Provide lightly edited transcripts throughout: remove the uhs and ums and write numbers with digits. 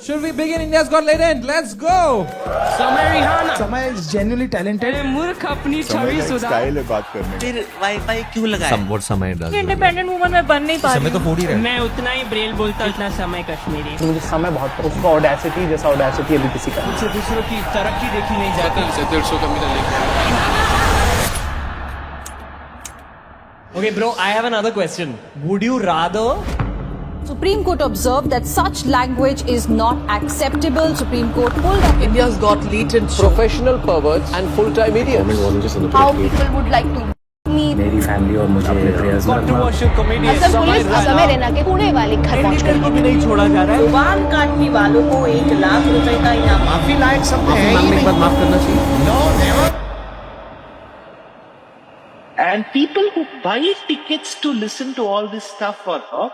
Should we begin India's Got Talent? Let's go! समय Rihanna समय is genuinely talented अरे मूर्ख अपनी समय छवि का एक सुधार स्टाइल है बात करने का। फिर वाईफाई क्यों लगाया? Somewhat समय डाल इंडिपेंडेंट वुमन में बन नहीं पा रही समय तो फोड़ ही रहे मैं उतना ही ब्रेल बोलता उतना समय कश्मीरी मुझे समय बहुत उसका ऑडेसिटी जैसा ऑडेसिटी अभी किसी का मुझसे दूसरों की तरक्की देखी नहीं जाती Okay, bro, I have another question. Would you rather Supreme Court observed that such language is not acceptable. Supreme Court pulled up India's got latent professional perverts and full-time idiots. how people would like to meet. मेरी family और मुझे अपने prayers में controversial comedian Assam police Assam Raina के पुणे वाले घर पहुंच गई। को भी नहीं छोड़ा जा रहा है? वाहन काटने वालों को 1 लाख रुपए का इनाम। माफी लायक सब है ही नहीं। माफ करना चाहिए And people who buy tickets to listen to all this stuff for her,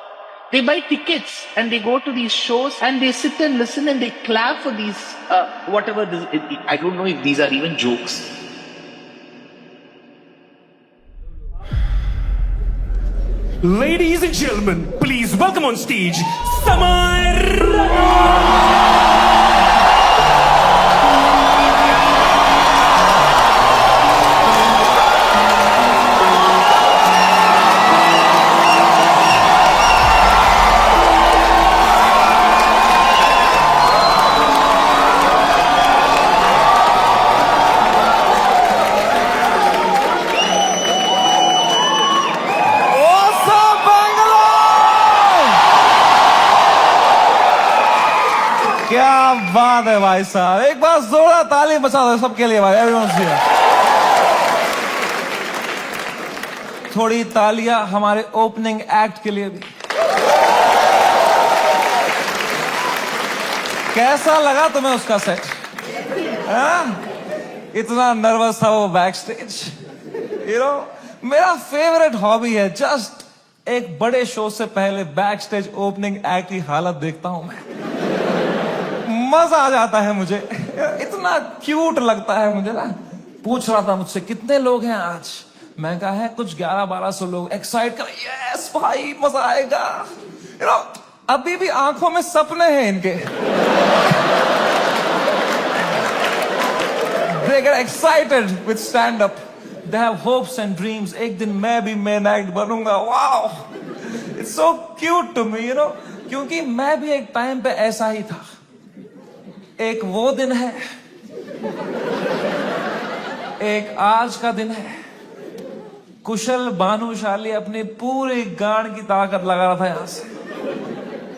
they buy tickets and they go to these shows and they sit and listen and they clap for these, whatever this, I don't know if these are even jokes. Ladies and gentlemen, please welcome on stage Samar. क्या बात है भाई साहब, एक बार जोरदार ताली बजा दो सबके लिए भाई, एवरीवन से। थोड़ी तालियां हमारे ओपनिंग एक्ट के लिए भी। कैसा लगा तुम्हें उसका सेट? इतना नर्वस था वो बैक स्टेज। मेरा फेवरेट हॉबी है जस्ट एक बड़े शो से पहले बैक स्टेज ओपनिंग एक्ट की हालत देखता हूं मैं, मजा आ जाता है मुझे, इतना क्यूट लगता है मुझे ना। पूछ रहा था मुझसे कितने लोग हैं आज, मैं कहा है कुछ 1100-1200 लोग। एक्साइट कर, यस भाई मजा आएगा। अभी भी आंखों में सपने हैं इनके। They get excited with stand up. They have hopes and dreams. एक दिन मैं भी मेन एक्ट बनूंगा। Wow, it's so cute to me, क्योंकि मैं भी एक टाइम पे ऐसा ही था। एक वो दिन है, एक आज का दिन है। कुशल भानुशाली अपनी पूरी गांड की ताकत लगा रहा था यहां से,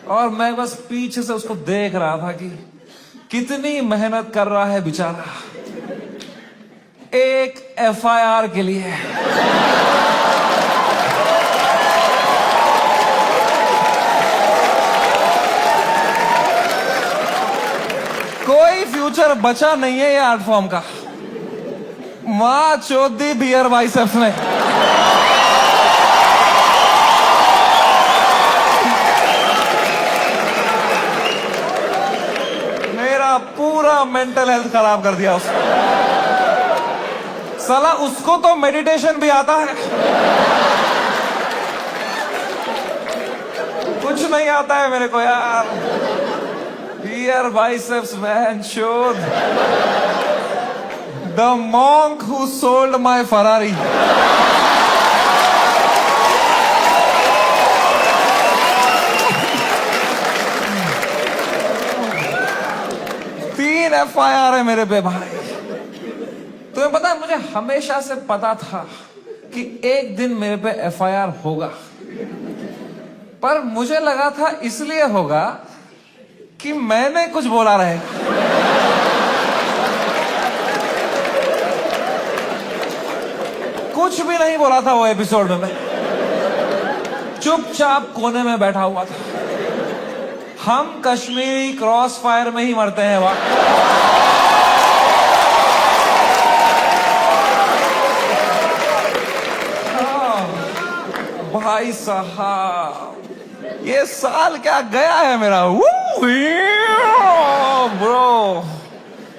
और मैं बस पीछे से उसको देख रहा था कि कितनी मेहनत कर रहा है बेचारा एक FIR के लिए। कोई फ्यूचर बचा नहीं है ये आर्ट फॉर्म का। मां चौधी बियर बाइसेप्स ने। मेरा पूरा मेंटल हेल्थ खराब कर दिया उसने। साला उसको तो मेडिटेशन भी आता है, कुछ नहीं आता है मेरे को यार। Here biceps man showed the monk who sold my Ferrari. 3 FIR है मेरे पे भाई। तुम्हें पता है, मुझे हमेशा से पता था कि एक दिन मेरे पे FIR होगा, पर मुझे लगा था इसलिए होगा कि मैंने कुछ बोला रहे। कुछ भी नहीं बोला था वो एपिसोड में, मैं चुपचाप कोने में बैठा हुआ था। हम कश्मीरी क्रॉस फायर में ही मरते हैं वहां। भाई साहब, ये साल क्या गया है मेरा। Bro,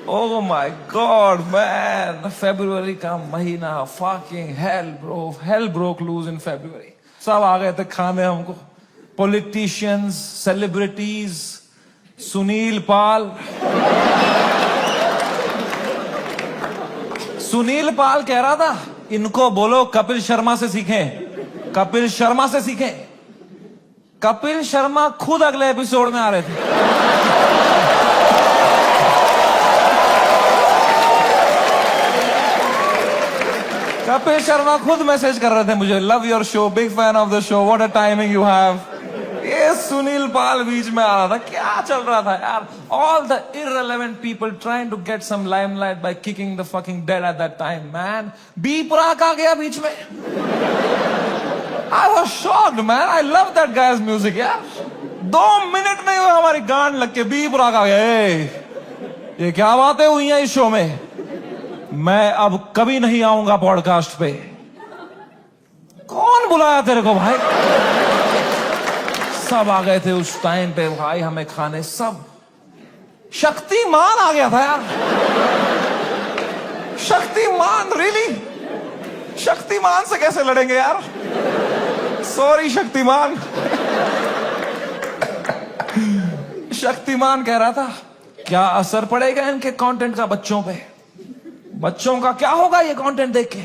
oh my god man, फरवरी का महीना, fucking hell bro, hell broke loose in February. सब आ गए थे खाने हमको, पॉलिटिशियंस, सेलिब्रिटीज, सुनील पाल। सुनील पाल कह रहा था इनको बोलो कपिल शर्मा से सीखें, कपिल शर्मा से सीखें। कपिल शर्मा खुद अगले एपिसोड में आ रहे थे। कपिल शर्मा खुद मैसेज कर रहे थे मुझे, love your show, big fan of the show, what a timing you have. ये सुनील पाल बीच में आ रहा था, क्या चल रहा था यार? All the irrelevant people trying to get some limelight by kicking the fucking dead at that time, man. B Praak आ गया बीच में। I was shocked, man. I love that guy's music, यार। 2 मिनट नहीं हुए हमारी गांड लग के बी प्राक आ गया। ये क्या बातें हुई हैं इस शो में? मैं अब कभी नहीं आऊंगा पॉडकास्ट पे। कौन बुलाया तेरे को भाई? सब आ गए थे उस टाइम पे भाई हमें खाने, सब। शक्तिमान आ गया था यार। शक्तिमान, रियली? शक्तिमान से कैसे लड़ेंगे यार? सॉरी शक्तिमान। शक्तिमान कह रहा था क्या असर पड़ेगा इनके कंटेंट का बच्चों पे? बच्चों का क्या होगा ये कंटेंट देख के?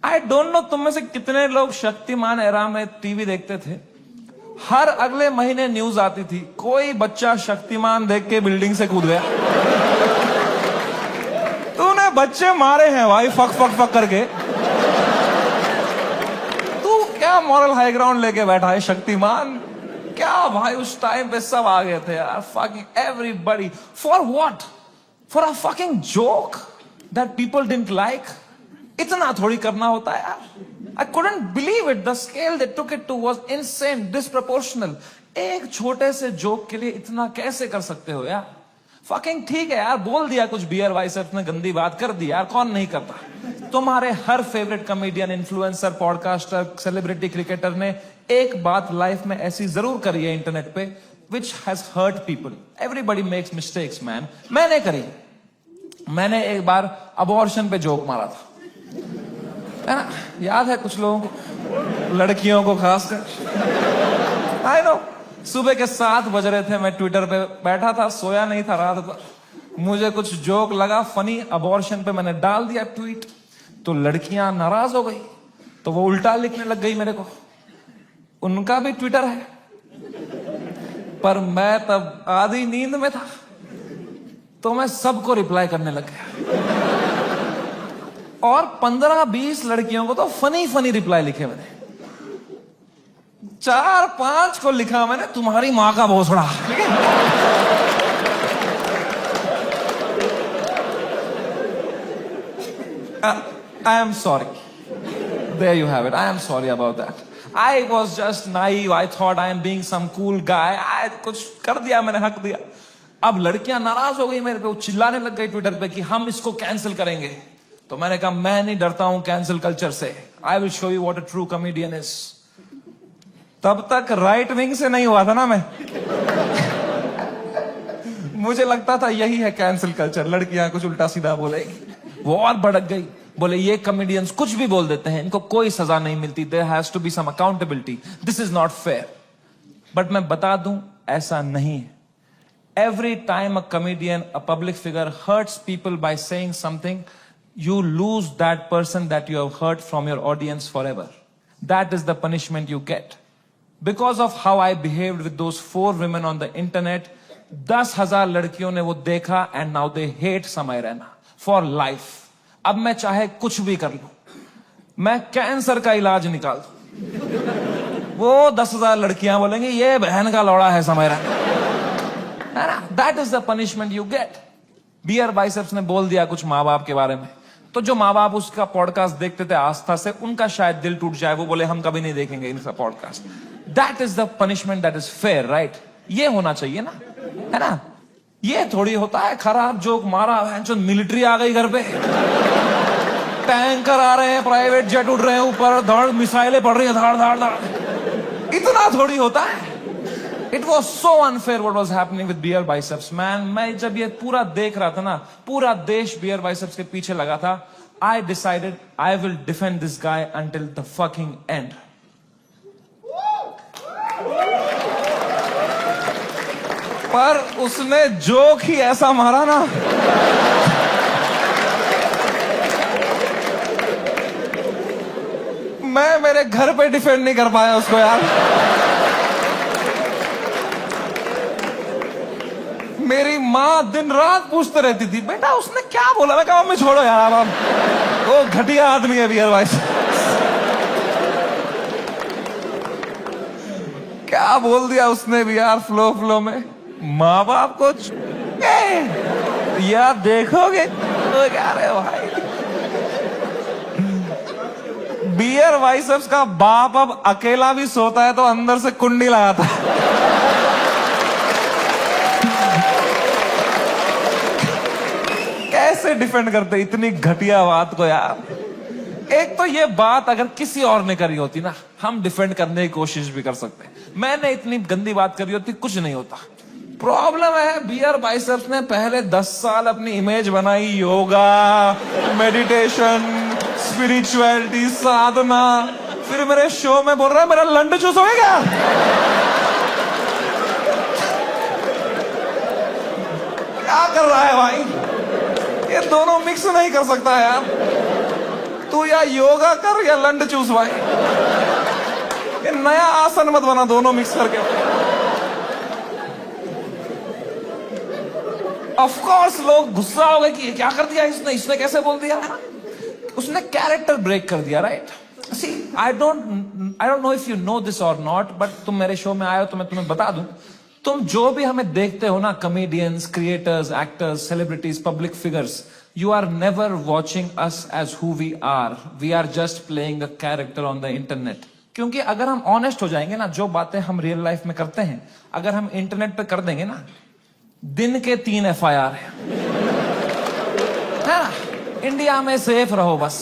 आई डोंट नो तुम में से कितने लोग शक्तिमान एरा में टीवी देखते थे। हर अगले महीने न्यूज आती थी कोई बच्चा शक्तिमान देख के बिल्डिंग से कूद गया। तूने बच्चे मारे हैं भाई फक फक फक करके। तू क्या मॉरल हाई ग्राउंड लेके बैठा है शक्तिमान? क्या भाई उस टाइम पे सब आ गए थे यार, fucking everybody. For what? For a fucking joke that people didn't like? इतना थोड़ी करना होता है यार। I couldn't believe it. The scale they took it to was insane, disproportional. एक छोटे से जोक के लिए इतना कैसे कर सकते हो यार? फकिंग ठीक है यार, बोल दिया कुछ बियर बाइसेप्स ने गंदी बात कर दी यार, कौन नहीं करता? तुम्हारे हर favourite comedian, influencer, podcaster, celebrity, cricketer ने एक बात लाइफ में ऐसी जरूर करी है इंटरनेट पे, which has hurt people. Everybody makes mistakes, man. मैंने करी। मैंने एक बार अबॉर्शन पे जोक मारा था, है ना? याद है कुछ लोगों को, लड़कियों को खासकर। आई नो, सुबह के 7 बज रहे थे, मैं ट्विटर पे बैठा था, सोया नहीं था रात भर। मुझे कुछ जोक लगा फनी अबॉर्शन पे, मैंने डाल दिया ट्वीट, तो लड़कियां नाराज हो गई, तो वो उल्टा लिखने लग गई मेरे को। उनका भी ट्विटर है, पर मैं तब आधी नींद में था, तो मैं सबको रिप्लाई करने लग गया। और 15-20 लड़कियों को तो फनी फनी रिप्लाई लिखे मैंने। 4-5 को लिखा मैंने तुम्हारी मां का भोसड़ा। I am sorry. There you have it. I am sorry about that. I was just naive. I thought I am being some cool guy. कुछ कर दिया मैंने, हक दिया। अब लड़कियां नाराज हो गई मेरे पे, वो चिल्लाने लग गई ट्विटर पे कि हम इसको कैंसिल करेंगे। तो मैंने कहा मैं नहीं डरता हूं कैंसिल कल्चर से। I will show you what a true comedian is. तब तक राइट विंग से नहीं हुआ था ना मैं। मुझे लगता था यही है कैंसिल कल्चर, लड़कियां कुछ उल्टा सीधा बोलेगी। वो और भड़क गई, बोले ये कॉमेडियंस कुछ भी बोल देते हैं, इनको कोई सजा नहीं मिलती, there has to be some accountability, this is not fair. But मैं बता दूं ऐसा नहीं है। Every time a comedian, a public figure hurts people by saying something, you lose that person that you have hurt from your audience forever. That is the punishment you get. Because of how I behaved with those 4 women on the internet, 10,000 लड़कियों ने वो देखा and now they hate समय Raina for life. अब मैं चाहे कुछ भी कर लूं, मैं कैंसर का इलाज निकाल दूं, वो 10,000 लड़कियां बोलेंगी ये बहन का लौड़ा है Samay Raina. That is the punishment you get. Beer Biceps ने बोल दिया कुछ माँ बाप के बारे में, तो जो माँ बाप उसका पॉडकास्ट देखते थे आस्था से, उनका शायद दिल टूट जाए, वो बोले हम कभी नहीं देखेंगे इनका podcast. That is the punishment that is fair, right? ये होना चाहिए ना, है ना? ये थोड़ी होता है खराब जोक मारा, मिलिट्री आ गई घर पे, टैंकर आ रहे हैं, प्राइवेट जेट उड़ रहे हैं ऊपर, धड़ मिसाइलें पड़ रही हैं, धाड़ धाड़ धाड़, इतना थोड़ी होता है। It was so unfair what was happening with beer biceps, man. मैं जब ये पूरा देख रहा था ना, पूरा देश beer biceps के पीछे लगा था, I decided I will defend this guy until the fucking end. पर उसने जोक ही ऐसा मारा ना, मैं मेरे घर पे डिफेंड नहीं कर पाया उसको यार। मेरी माँ दिन रात पूछते रहती थी, बेटा उसने क्या बोला? मैं कहा मम्मी छोड़ो यार, अब वो घटिया आदमी है बियर भाई। क्या बोल दिया उसने भी यार फ्लो में। माँ बाप को यार देखोगे तो क्या रे भाई, बियर बाइसेप्स का बाप अब अकेला भी सोता है तो अंदर से कुंडी लगाता है। कैसे डिफेंड करते इतनी घटिया बात को यार। एक तो ये बात अगर किसी और ने करी होती ना, हम डिफेंड करने की कोशिश भी कर सकते। मैंने इतनी गंदी बात करी होती, कुछ नहीं होता। प्रॉब्लम है बियर बाइसेप्स ने पहले 10 साल अपनी इमेज बनाई, योगा, मेडिटेशन, स्पिरिचुअलिटी, साधना, फिर मेरे शो में बोल रहा है मेरा लंड चूस हो गया। क्या कर रहा है भाई? ये दोनों मिक्स नहीं कर सकता यार। तू या योगा कर या लंड चूस भाई। ये नया आसन मत बना दोनों मिक्स करके। ऑफ कोर्स लोग गुस्सा हो गए कि ये क्या कर दिया इसने कैसे बोल दिया? उसने कैरेक्टर ब्रेक कर दिया, right? See I don't know if you know this or not, but तुम मेरे शो में आए हो तो मैं तुम्हें बता दूं, तुम जो भी हमें देखते हो ना, comedians, creators, actors, celebrities, public figures, you are never watching us as who we are just playing a character on the internet। क्योंकि अगर हम ऑनेस्ट हो जाएंगे ना, जो बातें हम रियल लाइफ में करते हैं अगर हम इंटरनेट पे कर देंगे ना, दिन के 3 FIR है ना। इंडिया में सेफ रहो बस।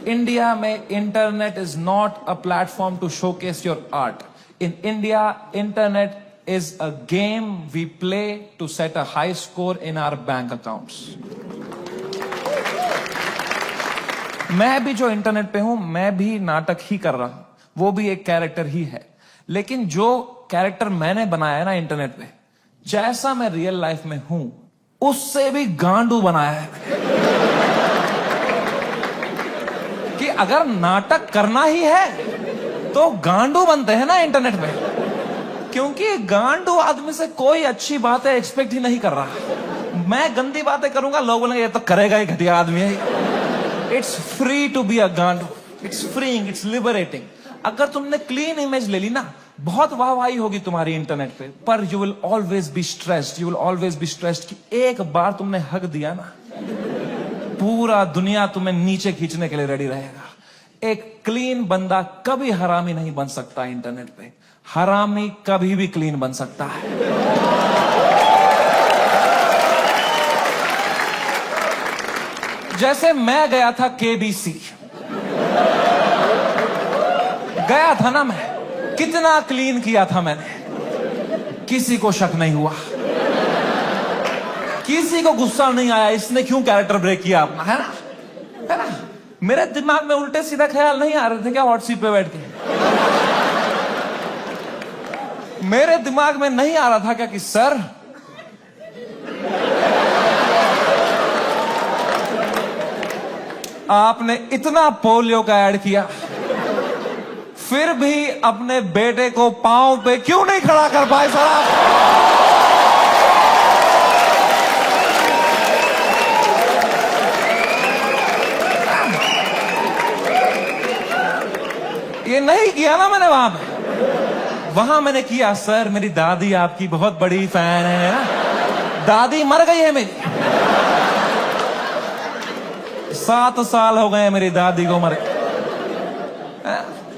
इंडिया में internet is not a platform to showcase your art. In India internet is a game we play to set a high score in our bank accounts। मैं भी जो इंटरनेट पे हूं, मैं भी नाटक ही कर रहा हूं, वो भी एक कैरेक्टर ही है। लेकिन जो कैरेक्टर मैंने बनाया है ना इंटरनेट पे, जैसा मैं रियल लाइफ में हूं उससे भी गांडू बनाया है कि अगर नाटक करना ही है तो गांडू बनते हैं ना इंटरनेट पे। क्योंकि गांडू आदमी से कोई अच्छी बातें एक्सपेक्ट ही नहीं कर रहा। मैं गंदी बातें करूंगा, लोग बोलेंगे ये तो करेगा ही, घटिया आदमी है। It's free to be a गांडू, इट्स फ्रीइंग, इट्स लिबरेटिंग। अगर तुमने क्लीन इमेज ले ली ना, बहुत वाहवाही होगी तुम्हारी इंटरनेट पे, पर you will always be stressed, you will always be stressed कि एक बार तुमने हक दिया ना, पूरा दुनिया तुम्हें नीचे खींचने के लिए रेडी रहेगा। एक क्लीन बंदा कभी हरामी नहीं बन सकता इंटरनेट पे, हरामी कभी भी क्लीन बन सकता है। जैसे मैं गया था KBC, गया था ना मैं, कितना क्लीन किया था मैंने, किसी को शक नहीं हुआ, किसी को गुस्सा नहीं आया इसने क्यों कैरेक्टर ब्रेक किया अपना, है ना? मेरे दिमाग में उल्टे सीधा ख्याल नहीं आ रहे थे क्या हॉट सीट पे बैठ के? मेरे दिमाग में नहीं आ रहा था क्या कि सर आपने इतना पोलियो का ऐड किया, फिर भी अपने बेटे को पांव पे क्यों नहीं खड़ा कर पाए सर आप? ये नहीं किया ना मैंने वहां पे। वहां मैंने किया, सर मेरी दादी आपकी बहुत बड़ी फैन है ना, दादी मर गई है मेरी, 7 साल हो गए मेरी दादी को मर।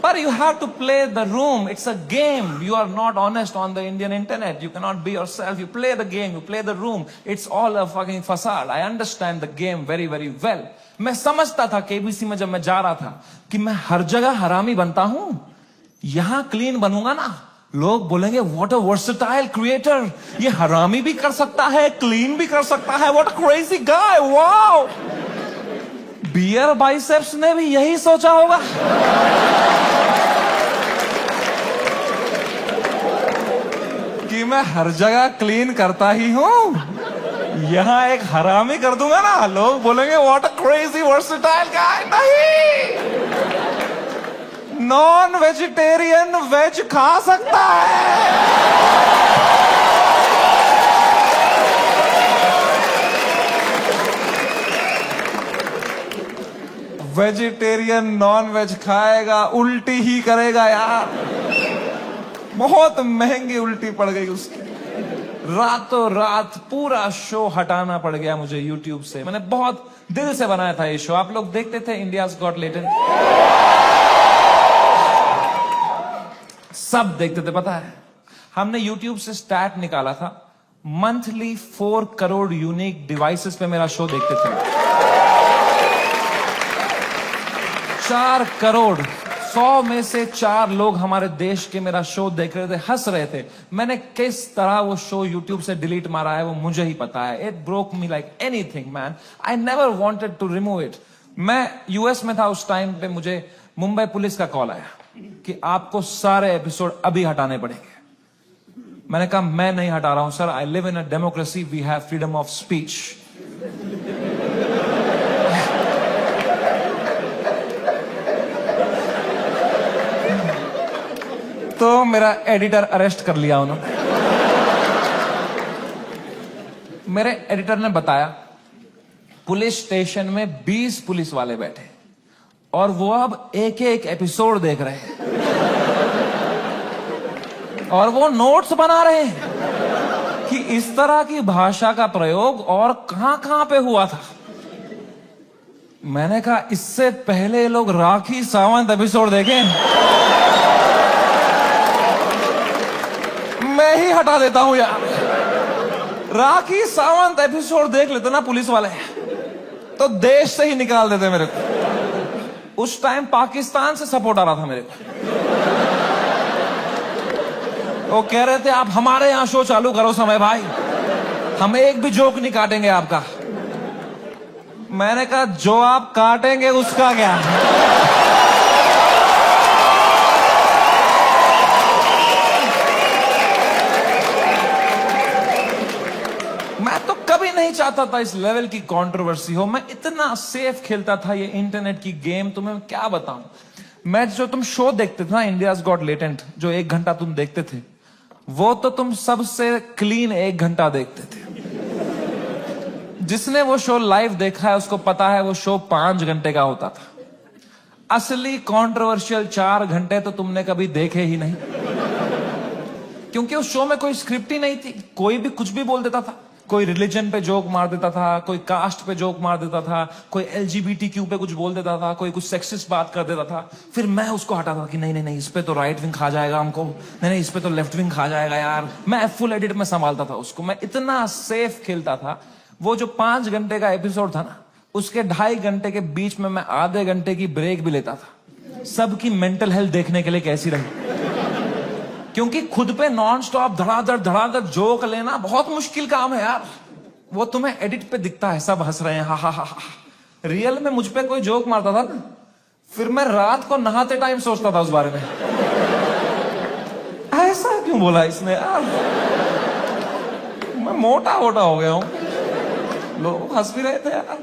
But you have to play the room. It's a game. You are not honest on the Indian internet. You cannot be yourself. You play the game. You play the room. It's all a fucking facade. I understand the game very, very well. मैं समझता था KBC में जब मैं जा रहा था कि मैं हर जगह हरामी बनता हूं, यहां क्लीन बनूंगा ना, लोग बोलेंगे व्हाट अ वर्सेटाइल क्रिएटर, ये हरामी भी कर सकता है, क्लीन भी कर सकता है, what a crazy guy, wow. Beer Biceps ने भी यही सोचा होगा। कि कि मैं हर जगह क्लीन करता ही हूं, यहां एक हरामी कर दूंगा ना, लोग बोलेंगे व्हाट अ क्रेजी वर्सेटाइल गाय। नहीं, नॉन वेजिटेरियन वेज खा सकता है। वेजिटेरियन नॉन वेज खाएगा, उल्टी ही करेगा यार। बहुत महंगी उल्टी पड़ गई उसकी, रातों रात पूरा शो हटाना पड़ गया मुझे YouTube से। मैंने बहुत दिल से बनाया था ये शो, आप लोग देखते थे इंडियाज गॉट टैलेंट, सब देखते थे। पता है हमने YouTube से स्टैट निकाला था, मंथली 4 करोड़ यूनिक डिवाइसेस पे मेरा शो देखते थे। 4 करोड़, 100 में से 4 लोग हमारे देश के मेरा शो देख रहे थे, हंस रहे थे। मैंने किस तरह वो शो YouTube से डिलीट मारा है वो मुझे ही पता है। It broke me like anything man, I never wanted to remove it. मैं यूएस में था उस टाइम पे, मुझे मुंबई पुलिस का कॉल आया कि आपको सारे एपिसोड अभी हटाने पड़ेंगे। मैंने कहा मैं नहीं हटा रहा हूं sir, I live in a democracy, we have freedom of speech. तो मेरा एडिटर अरेस्ट कर लिया उन्होंने। मेरे एडिटर ने बताया पुलिस स्टेशन में 20 पुलिस वाले बैठे और वो अब एक एक एपिसोड देख रहे हैं और वो नोट्स बना रहे हैं कि इस तरह की भाषा का प्रयोग और कहां कहां पे हुआ था। मैंने कहा इससे पहले लोग राखी सावंत एपिसोड देखें, मैं ही हटा देता हूं यार। राखी सावंत एपिसोड देख लेते ना पुलिस वाले तो देश से ही निकाल देते मेरे को। उस टाइम पाकिस्तान से सपोर्ट आ रहा था मेरे को, वो कह रहे थे आप हमारे यहां शो चालू करो समय भाई, हम एक भी जोक नहीं काटेंगे आपका। मैंने कहा जो आप काटेंगे उसका क्या। मैं तो कभी नहीं चाहता था इस लेवल की कंट्रोवर्सी हो। मैं इतना सेफ खेलता था ये इंटरनेट की गेम, तुम्हें क्या बताऊं। मैं जो तुम शो देखते थे ना इंडियाज गॉट टैलेंट, जो 1 घंटा तुम देखते थे, वो तो तुम सबसे क्लीन 1 घंटा देखते थे। जिसने वो शो लाइव देखा है उसको पता है वो शो 5 घंटे का होता था। असली कंट्रोवर्शियल 4 घंटे तो तुमने कभी देखे ही नहीं, क्योंकि उस शो में कोई स्क्रिप्ट ही नहीं थी। कोई भी कुछ भी बोल देता था, कोई रिलीजन पे जोक मार देता था, कोई कास्ट पे जोक मार देता था, कोई LGBTQ पे कुछ बोल देता था, कोई कुछ सेक्सिस्ट बात कर देता था। फिर मैं उसको हटाता था कि नहीं नहीं नहीं, इस पे तो राइट विंग खा जाएगा हमको, नहीं नहीं इस पे तो लेफ्ट विंग खा जाएगा यार। मैं फुल एडिट में संभालता था उसको, मैं इतना सेफ खेलता था। वो जो 5 घंटे का एपिसोड था ना, उसके 2.5 घंटे के बीच में मैं आधे घंटे की ब्रेक भी लेता था, सबकी मेंटल हेल्थ देखने के लिए कैसी रही। क्योंकि खुद पे नॉन स्टॉप धड़ाधड़ जोक लेना बहुत मुश्किल काम है यार। वो तुम्हें एडिट पे दिखता है सब हंस रहे हैं, हा हा हा हा। रियल में मुझ पे कोई जोक मारता था ना, फिर मैं रात को नहाते टाइम सोचता था उस बारे में, ऐसा क्यों बोला इसने यार, मैं मोटा हो गया हूं। लोग हंस भी रहे थे यार।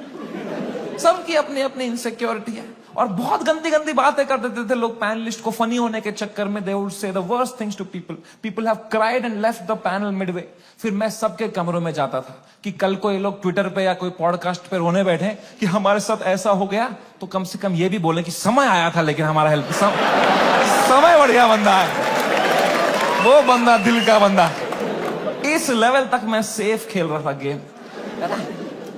सबकी अपनी अपनी इनसिक्योरिटी है और बहुत गंदी गंदी बातें कर देते थे लोग पैनलिस्ट को फनी होने के चक्कर में। They would say the worst things to people, people have cried and left the panel midway. फिर मैं सबके कमरों में जाता था कि कल को ये लोग ट्विटर पे या कोई पॉडकास्ट पे रोने बैठे कि हमारे साथ ऐसा हो गया, तो कम से कम ये भी बोले कि समय आया था लेकिन हमारा हेल्प समय बढ़िया बंदा है वो बंदा, दिल का बंदा। इस लेवल तक मैं सेफ खेल रहा था गेम।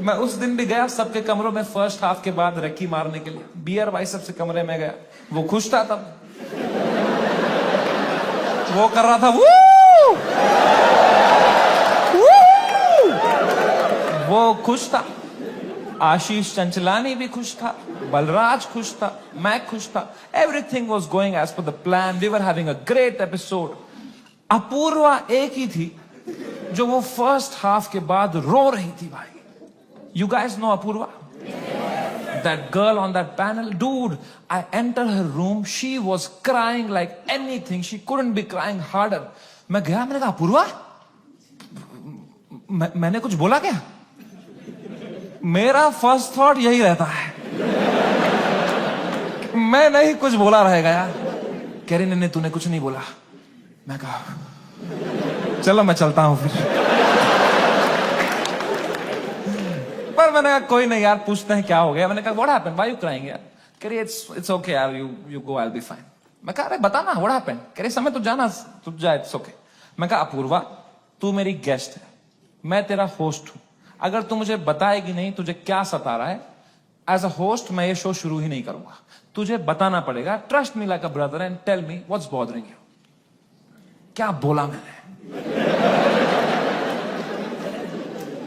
मैं उस दिन भी गया सबके कमरों में फर्स्ट हाफ के बाद रेकी मारने के लिए, बियर बाइसेप से कमरे में गया। वो खुश था तब, वो कर रहा था वू! वू! वो खुश था। आशीष चंचलानी भी खुश था, बलराज खुश था, मैं खुश था। Everything was going as per the plan, we were having a great episode. Apoorva एक ही थी जो वो फर्स्ट हाफ के बाद रो रही थी भाई। You guys know Apurva? That girl on that panel, dude, I entered her room, she was crying like anything, she couldn't be crying harder. मैं गया, मैंने कहा अपूर्वा मैंने कुछ बोला क्या? मेरा फर्स्ट थॉट यही रहता है, मैं नहीं कुछ बोला रहेगा यार। कह रही नहीं तूने कुछ नहीं बोला। मैं कहा चलो मैं चलता हूं फिर। पर मैंने कहा कोई नहीं यार, पूछते हैं क्या हो गया। मैंने कहा what happened, why you crying यार? कह रही इट्स ओके यार, you go, I will be fine. मैं कहा अरे बता ना व्हाट हैपेंड। कह रही समय तो जाना, तू जा, इट्स ओके। मैं कहा अपूर्वा तू मेरी गेस्ट है, मैं तेरा होस्ट हूं, अगर तू मुझे बताएगी नहीं तुझे क्या सता रहा है, एज अ होस्ट मैं ये शो शुरू ही नहीं करूंगा। तुझे बताना पड़ेगा, trust me like a brother and tell me what's bothering you. क्या बोला मैंने?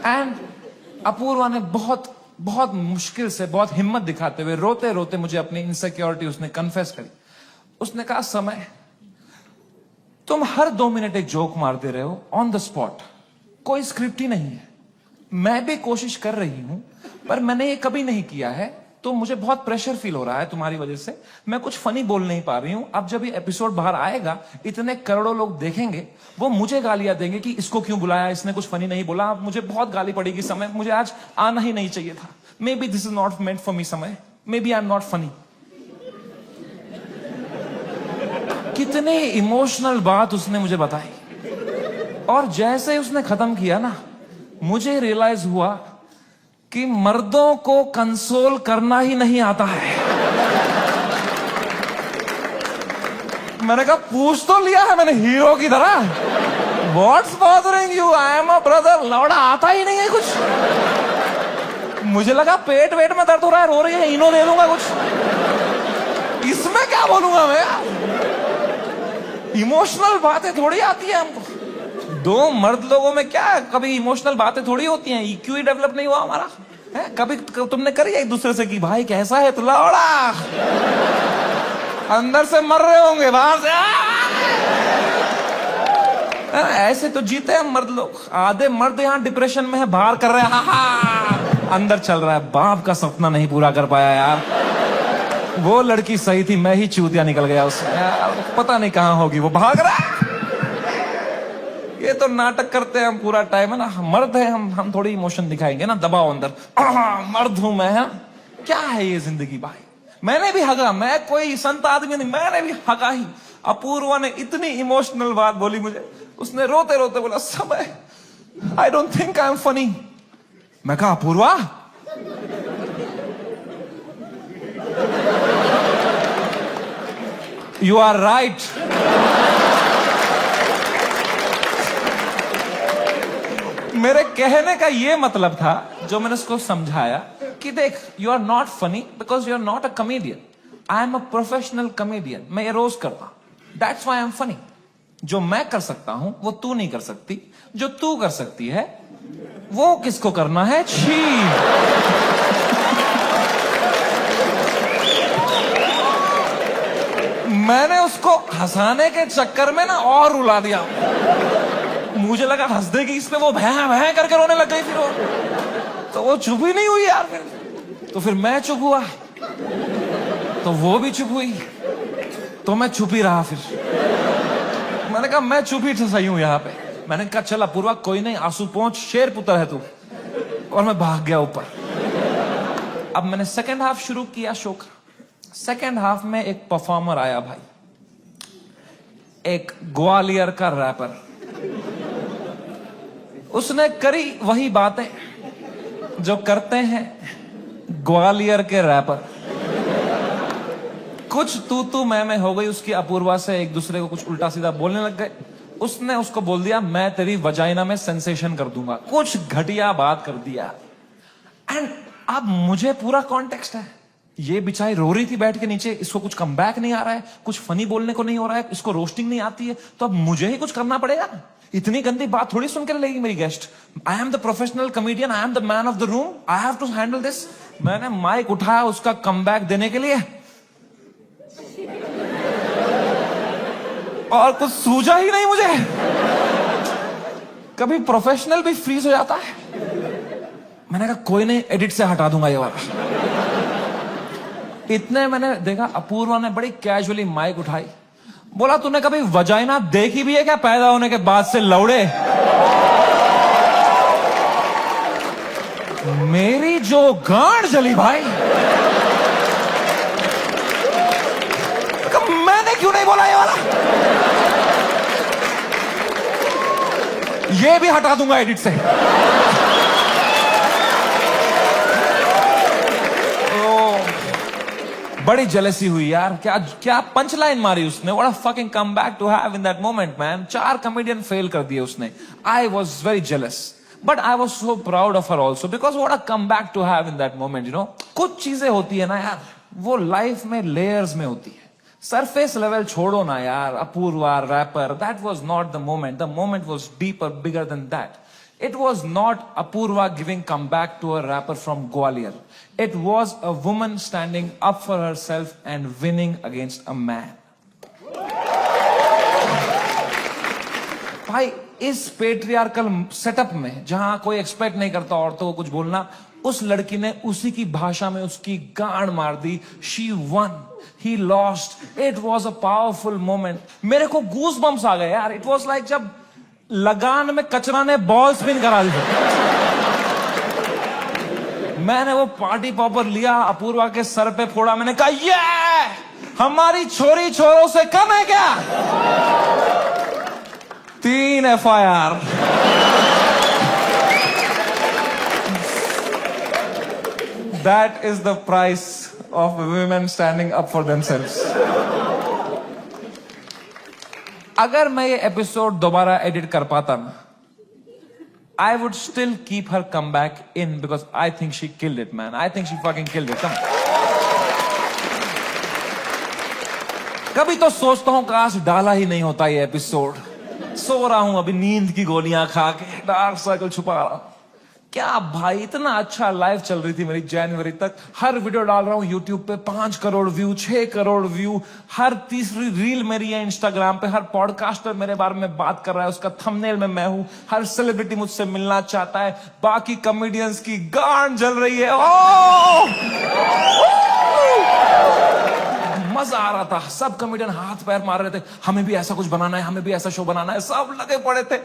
एंड अपूर्वा ने बहुत बहुत मुश्किल से, बहुत हिम्मत दिखाते हुए, रोते रोते मुझे अपनी इनसिक्योरिटी उसने कन्फेस करी। उसने कहा समय तुम हर 2 मिनट एक जोक मारते रहे हो ऑन द स्पॉट, कोई स्क्रिप्ट ही नहीं है। मैं भी कोशिश कर रही हूं पर मैंने ये कभी नहीं किया है, तो मुझे बहुत प्रेशर फील हो रहा है तुम्हारी वजह से, मैं कुछ फनी बोल नहीं पा रही हूं। अब जब ये एपिसोड बाहर आएगा इतने करोड़ों लोग देखेंगे, वो मुझे गालियां देंगे कि इसको क्यों बुलाया, इसने कुछ फनी नहीं बोला। मुझे बहुत गाली पड़ेगी समय, मुझे आज आना ही नहीं चाहिए था। Maybe this is not meant for me समय, maybe I am not funny. कितनी इमोशनल बात उसने मुझे बताई, और जैसे उसने खत्म किया ना, मुझे रियलाइज हुआ कि मर्दों को कंसोल करना ही नहीं आता है। मैंने कहा पूछ तो लिया है मैंने हीरो की तरह, what's bothering you, I am a brother. लौड़ा आता ही नहीं है कुछ। मुझे लगा पेट वेट में दर्द हो रहा है, रो रही है, इनो दे दूंगा कुछ, इसमें क्या बोलूंगा मैं? इमोशनल बातें थोड़ी आती है हमको। 2 मर्द लोगों में क्या कभी इमोशनल बातें थोड़ी होती हैं? EQ ही डेवलप नहीं हुआ हमारा है? कभी तुमने करी एक दूसरे से कि भाई कैसा है, तो लौड़ा अंदर से मर रहे होंगे, बाहर से ऐसे तो जीते हैं मर्द लोग। आधे मर्द यहाँ डिप्रेशन में है, बाहर कर रहे हैं, अंदर चल रहा है बाप का सपना नहीं पूरा कर पाया यार, वो लड़की सही थी, मैं ही चूतिया निकल गया उसमें यार, पता नहीं कहां होगी, वो भाग रहा है। ये तो नाटक करते हैं हम पूरा टाइम, है ना, मर्द है हम थोड़ी इमोशन दिखाएंगे ना, दबाओ अंदर, मर्द हूं मैं, है क्या है ये जिंदगी भाई। मैंने भी हगा, मैं कोई संत आदमी नहीं, मैंने भी हगा ही। अपूर्वा ने इतनी इमोशनल बात बोली मुझे, उसने रोते रोते बोला समय आई don't think I am funny. मैं कहा अपूर्वा यू आर राइट। मेरे कहने का ये मतलब था, जो मैंने उसको समझाया कि देख you are not funny because you are not a comedian, I am a professional comedian, मैं ये रोज करता हूं, that's why I am funny. जो मैं कर सकता हूं वो तू नहीं कर सकती, जो तू कर सकती है वो किसको करना है, छी। मैंने उसको हंसाने के चक्कर में ना और रुला दिया, मुझे लगा हंस देगी इस पे, वो भैं भैं करके रोने लग गई, फिर वो तो वो चुप ही नहीं हुई यार। तो फिर मैं चुप हुआ, तो वो भी चुप हुई, तो मैं चुप ही रहा। फिर मैंने कहा मैं चुप ही सही हूं यहाँ पे। मैंने कहा चल अपूर्वा कोई नहीं, आंसू पहुंच, शेर पुत्र है तू, और मैं भाग गया ऊपर। अब मैंने सेकेंड हाफ शुरू किया शो का। सेकेंड हाफ में एक परफॉर्मर आया भाई, एक ग्वालियर का रैपर, उसने करी वही बातें जो करते हैं ग्वालियर के रैपर। कुछ तू मैं हो गई उसकी अपूर्वा से, एक दूसरे को कुछ उल्टा सीधा बोलने लग गए। उसने उसको बोल दिया मैं तेरी वजाइना में सेंसेशन कर दूंगा, कुछ घटिया बात कर दिया। एंड अब मुझे पूरा कॉन्टेक्स्ट है, ये बेचारी रो रही थी बैठ के नीचे, इसको कुछ कमबैक नहीं आ रहा है, कुछ फनी बोलने को नहीं हो रहा है, इसको रोस्टिंग नहीं आती है, तो अब मुझे ही कुछ करना पड़ेगा। इतनी गंदी बात थोड़ी सुन के लेगी मेरी guest. I am the professional comedian, I am the man of the room, I have to handle this. मैंने माइक उठाया उसका कमबैक देने के लिए, और कुछ सूझा ही नहीं मुझे। कभी प्रोफेशनल भी फ्रीज हो जाता है। मैंने कहा कोई नहीं, एडिट से हटा दूंगा ये वाला। इतने मैंने देखा अपूर्वा ने बड़ी कैजुअली माइक उठाई, बोला तूने कभी वजाइना देखी भी है क्या पैदा होने के बाद से लौड़े? मेरी जो गांड जली भाई, मैंने क्यों नहीं बोला ये वाला? ये भी हटा दूंगा एडिट से। बड़ी जेलसी हुई यार। क्या क्या पंच लाइन मारी उसने। What a fucking comeback to have in that moment man. 4 comedian fail कर दिए उसने। I was very jealous but I was so proud of her also because what a comeback to have in that moment. You know, कुछ चीजें होती है ना यार, वो लाइफ में लेयर्स में होती है। सरफेस लेवल छोड़ो ना यार। Apoorva rapper, that was not the moment. The moment was deeper, bigger than that. It was not Apurva giving comeback to a rapper from Gwalior. It was a woman standing up for herself and winning against a man. भाई, इस patriarchal setup में जहां कोई expect नहीं करता औरतों को कुछ बोलना, उस लड़की ने उसी की भाषा में उसकी गांड मार दी. She won. He lost. It was a powerful moment. मेरे को गूज बम्स आ गए यार. It was like जब लगान में कचरा ने बॉल स्पिन करा दी. मैंने वो पार्टी पॉपर लिया, अपूर्वा के सर पे फोड़ा. मैंने कहा ये हमारी छोरी छोरों से कम है क्या? 3 FIR. That is the price of women standing up for themselves. अगर मैं ये एपिसोड दोबारा एडिट कर पाता ना, I would still keep her comeback in because I think she killed it, man. I think she fucking killed it. Come. कभी तो सोचता हूं काश डाला ही नहीं होता ये एपिसोड. सो रहा हूं अभी नींद की गोलियां खा के, डार्क सर्कल छुपा रहा हूं. क्या भाई, इतना अच्छा लाइफ चल रही थी मेरी जनवरी तक. हर वीडियो डाल रहा हूं यूट्यूब पे, 5 करोड़ व्यू, 6 करोड़ व्यू. हर तीसरी रील मेरी है इंस्टाग्राम पे. हर पॉडकास्टर मेरे बारे में बात कर रहा है, उसका थंबनेल में मैं हूं. हर सेलिब्रिटी मुझसे मिलना चाहता है. बाकी कॉमेडियंस की गांड जल रही है. मजा आ रहा था. सब कॉमेडियन हाथ पैर मार रहे थे, हमें भी ऐसा कुछ बनाना है, हमें भी ऐसा शो बनाना है. सब लगे पड़े थे.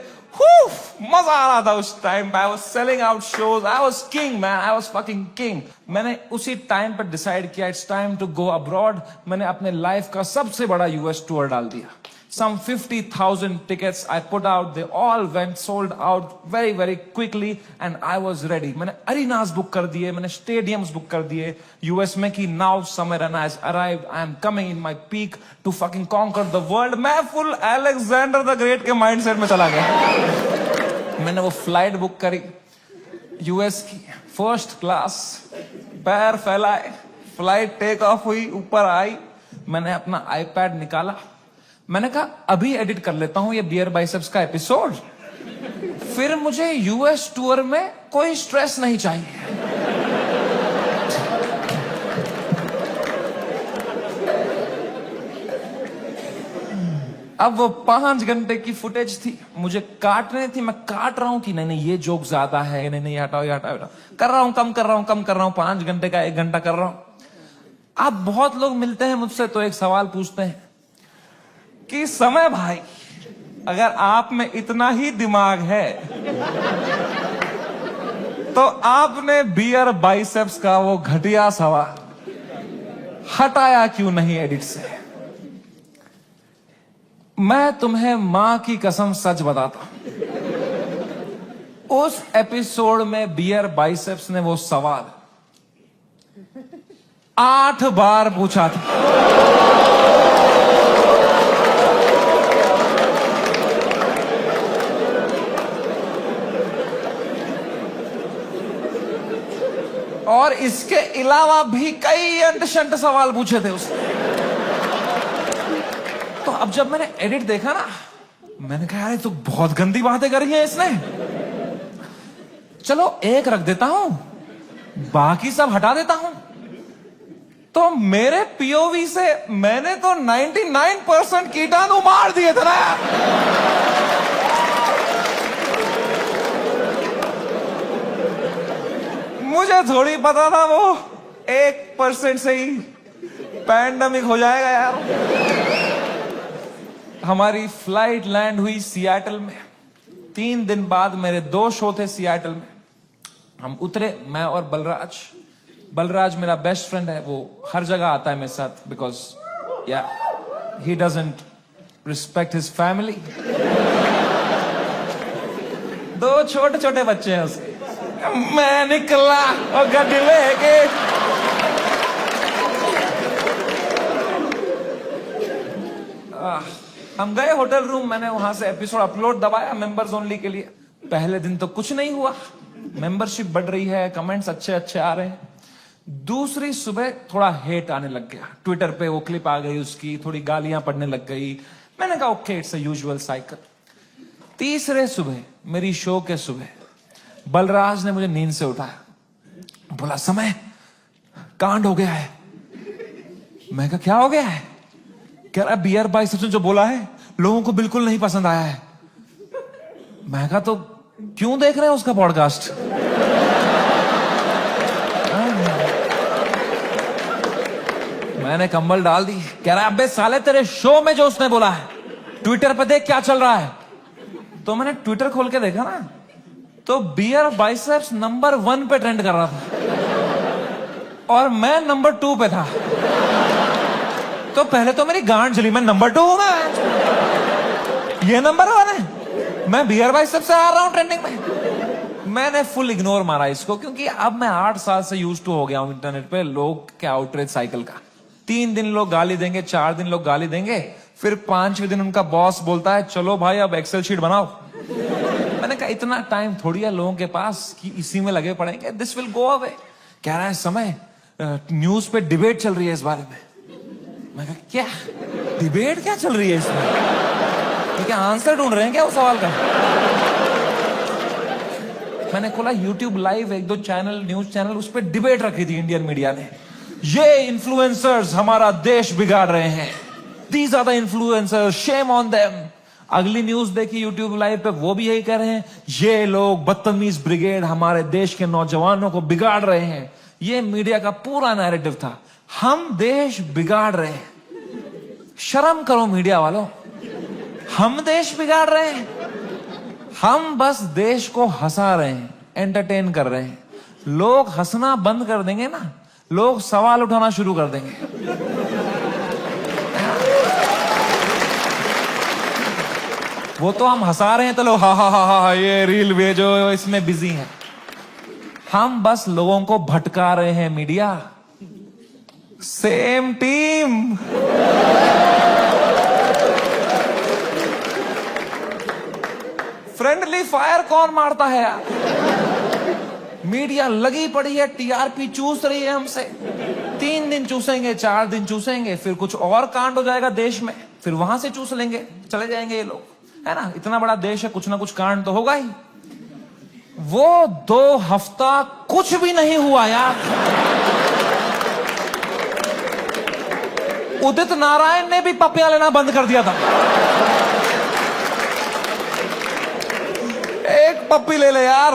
मजा आ रहा था उस टाइम पे. I was selling out shows. I was king man. I was fucking king. मैंने उसी टाइम पर डिसाइड किया it's time to go abroad. मैंने अपने लाइफ का सबसे बड़ा यूएस टूर डाल दिया. Some 50,000 tickets I put out. They all went sold out very, very quickly and I was ready. मैंने arenas book कर दिए, मैंने stadiums book कर दिए US में कि now summer and has arrived. I am coming in my peak to fucking conquer the world. मैं full Alexander the Great के mindset में चला गया. मैंने वो flight book करी US की, first class. पैर फैलाए, flight take off हुई, ऊपर आई. मैंने अपना iPad निकाला. मैंने कहा अभी एडिट कर लेता हूं ये बियर बाइसेप्स का एपिसोड, फिर मुझे यूएस टूर में कोई स्ट्रेस नहीं चाहिए. अब वो 5 घंटे की फुटेज थी, मुझे काटने थी. मैं काट रहा हूं कि नहीं ये जोक ज्यादा है, नहीं हटाओ ये हटाओ. कर रहा हूं, कम कर रहा हूं. 5 घंटे का 1 घंटा कर रहा हूं. अब बहुत लोग मिलते हैं मुझसे तो एक सवाल पूछते हैं कि समय भाई, अगर आप में इतना ही दिमाग है तो आपने बियर बाइसेप्स का वो घटिया सवाल हटाया क्यों नहीं एडिट से? मैं तुम्हें मां की कसम सच बताता हूं, उस एपिसोड में बियर बाइसेप्स ने वो सवाल 8 बार पूछा था. और इसके अलावा भी कई अंट-शंट सवाल पूछे थे उसने. तो अब जब मैंने एडिट देखा ना, मैंने कहा यार ये तो बहुत गंदी बातें करी हैं इसने. चलो एक रख देता हूं, बाकी सब हटा देता हूं. तो मेरे पीओवी से मैंने तो 99% कीटाणु मार दिए थे ना. मुझे थोड़ी पता था वो 1% से ही पैंडेमिक हो जाएगा यार. हमारी फ्लाइट लैंड हुई सियाटल में. 3 दिन बाद मेरे 2 शो थे सियाटल में. हम उतरे, मैं और बलराज मेरा बेस्ट फ्रेंड है, वो हर जगह आता है मेरे साथ, बिकॉज या he doesn't respect his family. दो छोटे छोटे बच्चे हैं उसके। मैं निकला और गड्डी लेके, हम गए होटल रूम, मैंने वहां से एपिसोड अपलोड दबाया मेंबर्स ओनली के लिए। पहले दिन तो कुछ नहीं हुआ, मेंबरशिप बढ़ रही है, कमेंट्स अच्छे अच्छे आ रहे हैं। दूसरी सुबह थोड़ा हेट आने लग गया, ट्विटर पे वो क्लिप आ गई उसकी, थोड़ी गालियां पड़ने लग गई। मैंने कहा okay, it's a usual cycle. तीसरे सुबह, मेरी शो के सुबह, बलराज ने मुझे नींद से उठाया, बोला समय कांड हो गया है। मैं कहा क्या हो गया है? कह रहा बियर बाइसेप्स ने जो बोला है लोगों को बिल्कुल नहीं पसंद आया है। मैं कहा तो क्यों देख रहे हैं उसका पॉडकास्ट? मैंने कंबल डाल दी। कह रहा अबे साले तेरे शो में जो उसने बोला है ट्विटर पे देख क्या चल रहा है। तो मैंने ट्विटर खोल के देखा ना, तो बियर बाइसेप्स नंबर 1 पे ट्रेंड कर रहा था और मैं नंबर 2 पे था। तो पहले तो मेरी गांड जली, मैं नंबर 2 हूं, मैं ये नंबर 1 है, मैं बियर बाइसेप्स से आ रहा हूं ट्रेंडिंग में। मैंने फुल इग्नोर मारा इसको, क्योंकि अब मैं 8 साल से यूज्ड टू हो गया हूं इंटरनेट पे लोग के आउटरीच साइकिल का। 3 दिन लोग गाली देंगे, 4 दिन लोग गाली देंगे, फिर 5वें दिन उनका बॉस बोलता है चलो भाई अब एक्सेल शीट बनाओ। मैंने कहा इतना टाइम थोड़ी है लोगों के पास कि इसी में लगे पड़ेंगे, दिस विल गो अवे। कह रहा है समय न्यूज पे डिबेट चल रही है इस बारे में। मैं कहा क्या डिबेट क्या चल रही है इसमें? क्या आंसर ढूंढ रहे हैं क्या उस सवाल का? मैंने खोला YouTube live, 1-2 channel, news channel, उस पर डिबेट रखी थी इंडियन मीडिया ने। ये इन्फ्लुएंसर्स हमारा देश बिगाड़ रहे हैं, these are the influencers, shame on them. अगली न्यूज देखी यूट्यूब लाइव पे, वो भी यही कह रहे हैं ये लोग बदतमीज ब्रिगेड हमारे देश के नौजवानों को बिगाड़ रहे हैं। ये मीडिया का पूरा नैरेटिव था, हम देश बिगाड़ रहे हैं। शर्म करो मीडिया वालों, हम देश बिगाड़ रहे हैं? हम बस देश को हंसा रहे हैं, एंटरटेन कर रहे हैं। लोग हंसना बंद कर देंगे ना, लोग सवाल उठाना शुरू कर देंगे। वो तो हम हंसा रहे हैं तो लोग हा हा हा हा ये रील भेजो, इसमें बिजी हैं। हम बस लोगों को भटका रहे हैं media. Same team. Friendly fire कौन मारता है यार? मीडिया लगी पड़ी है, टीआरपी चूस रही है हमसे। 3 दिन चूसेंगे, 4 दिन चूसेंगे, फिर कुछ और कांड हो जाएगा देश में, फिर वहां से चूस लेंगे, चले जाएंगे ये लोग, है ना? इतना बड़ा देश है, कुछ ना कुछ कांड तो होगा ही। वो 2 हफ्ता कुछ भी नहीं हुआ यार। उदित नारायण ने भी पपियां लेना बंद कर दिया था। एक पप्पी ले ले यार,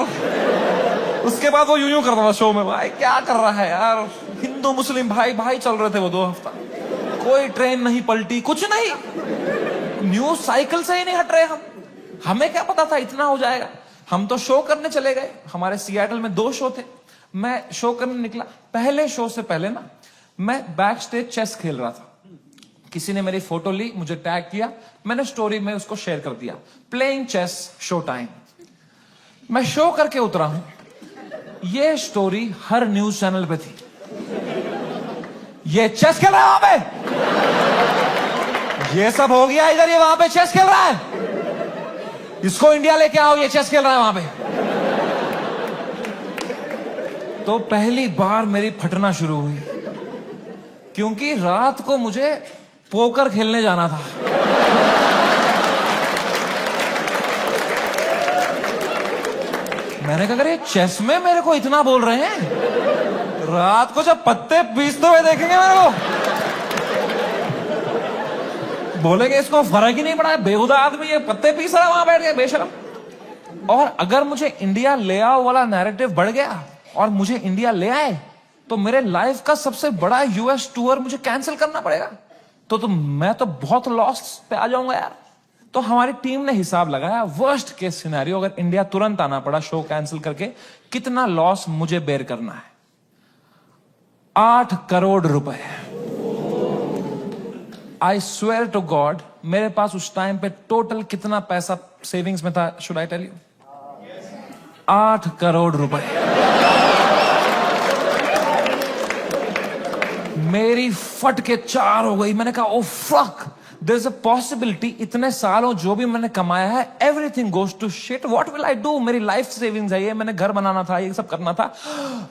उसके बाद वो यूं करता था शो में, भाई क्या कर रहा है यार? हिंदू मुस्लिम भाई भाई चल रहे थे वो 2 हफ्ता, कोई ट्रेन नहीं पलटी, कुछ नहीं, न्यूज साइकिल से ही नहीं हट रहे हम। हमें क्या पता था इतना हो जाएगा? हम तो शो करने चले गए, हमारे सियाटल में 2 शो थे, मैं शो करने निकला। पहले शो से पहले ना मैं बैक स्टेज चेस खेल रहा था, किसी ने मेरी फोटो ली, मुझे टैग किया, मैंने स्टोरी में उसको शेयर कर दिया, प्लेइंग चेस शो टाइम। मैं शो करके उतरा हूं, ये स्टोरी हर न्यूज चैनल पे थी। ये चेस खेल रहा है वहां पे, ये सब हो गया इधर, ये वहां पे चेस खेल रहा है, इसको इंडिया लेके आओ, ये चेस खेल रहा है वहां पे। तो पहली बार मेरी फटना शुरू हुई, क्योंकि रात को मुझे पोकर खेलने जाना था। मैंने कहा अरे चेस में मेरे को इतना बोल रहे हैं, रात को जब पत्ते पीसते हुए देखेंगे मेरे को, बोलेंगे इसको फर्क ही नहीं पड़ा है, बेहुदा आदमी ये पत्ते पीस रहा है वहां बैठ के, बेशरम। और अगर मुझे इंडिया ले आओ वाला नैरेटिव बढ़ गया और मुझे इंडिया ले आए, तो मेरे लाइफ का सबसे बड़ा यूएस टूर मुझे कैंसिल करना पड़ेगा। तो मैं तो बहुत लॉस पे आ जाऊंगा यार। तो हमारी टीम ने हिसाब लगाया, वर्स्ट केस सिनेरियो अगर इंडिया तुरंत आना पड़ा शो कैंसिल करके, कितना लॉस मुझे बेयर करना है? 8 करोड़ रुपए। आई स्वेयर टू गॉड, मेरे पास उस टाइम पे टोटल कितना पैसा सेविंग्स में था, should I tell you? 8 crore रुपए। मेरी फट के 4 हो गई। मैंने कहा oh fuck, there is a possibility इतने सालों जो भी मैंने कमाया है everything goes to shit, what will I do? मेरी लाइफ सेविंग्स है ये, मैंने घर बनाना था, ये सब करना था।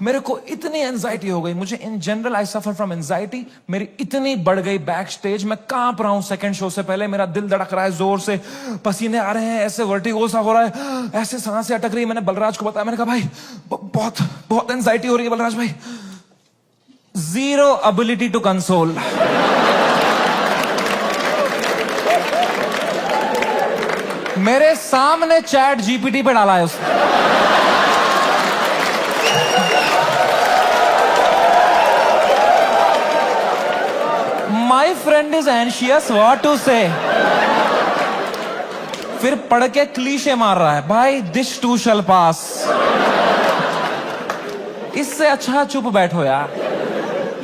मेरे को इतनी एंजाइटी हो गई। मुझे in general I suffer from anxiety. मेरी इतनी बढ़ गई बैक स्टेज, मैं कांप रहा हूं सेकंड शो से पहले, मेरा दिल धड़क रहा है जोर से, पसीने आ रहे हैं, ऐसे वर्टिगो सा हो रहा है, ऐसे सांसें अटक रही। मैंने बलराज को बताया, मैंने कहा भाई बहुत बहुत एंजाइटी हो रही है बलराज भाई। Zero ability to console. मेरे सामने चैट जीपीटी पे डाला है उसने। My friend is anxious what to say. फिर पढ़ के क्लीशे मार रहा है, भाई दिस टू शैल पास। इससे अच्छा चुप बैठो यार,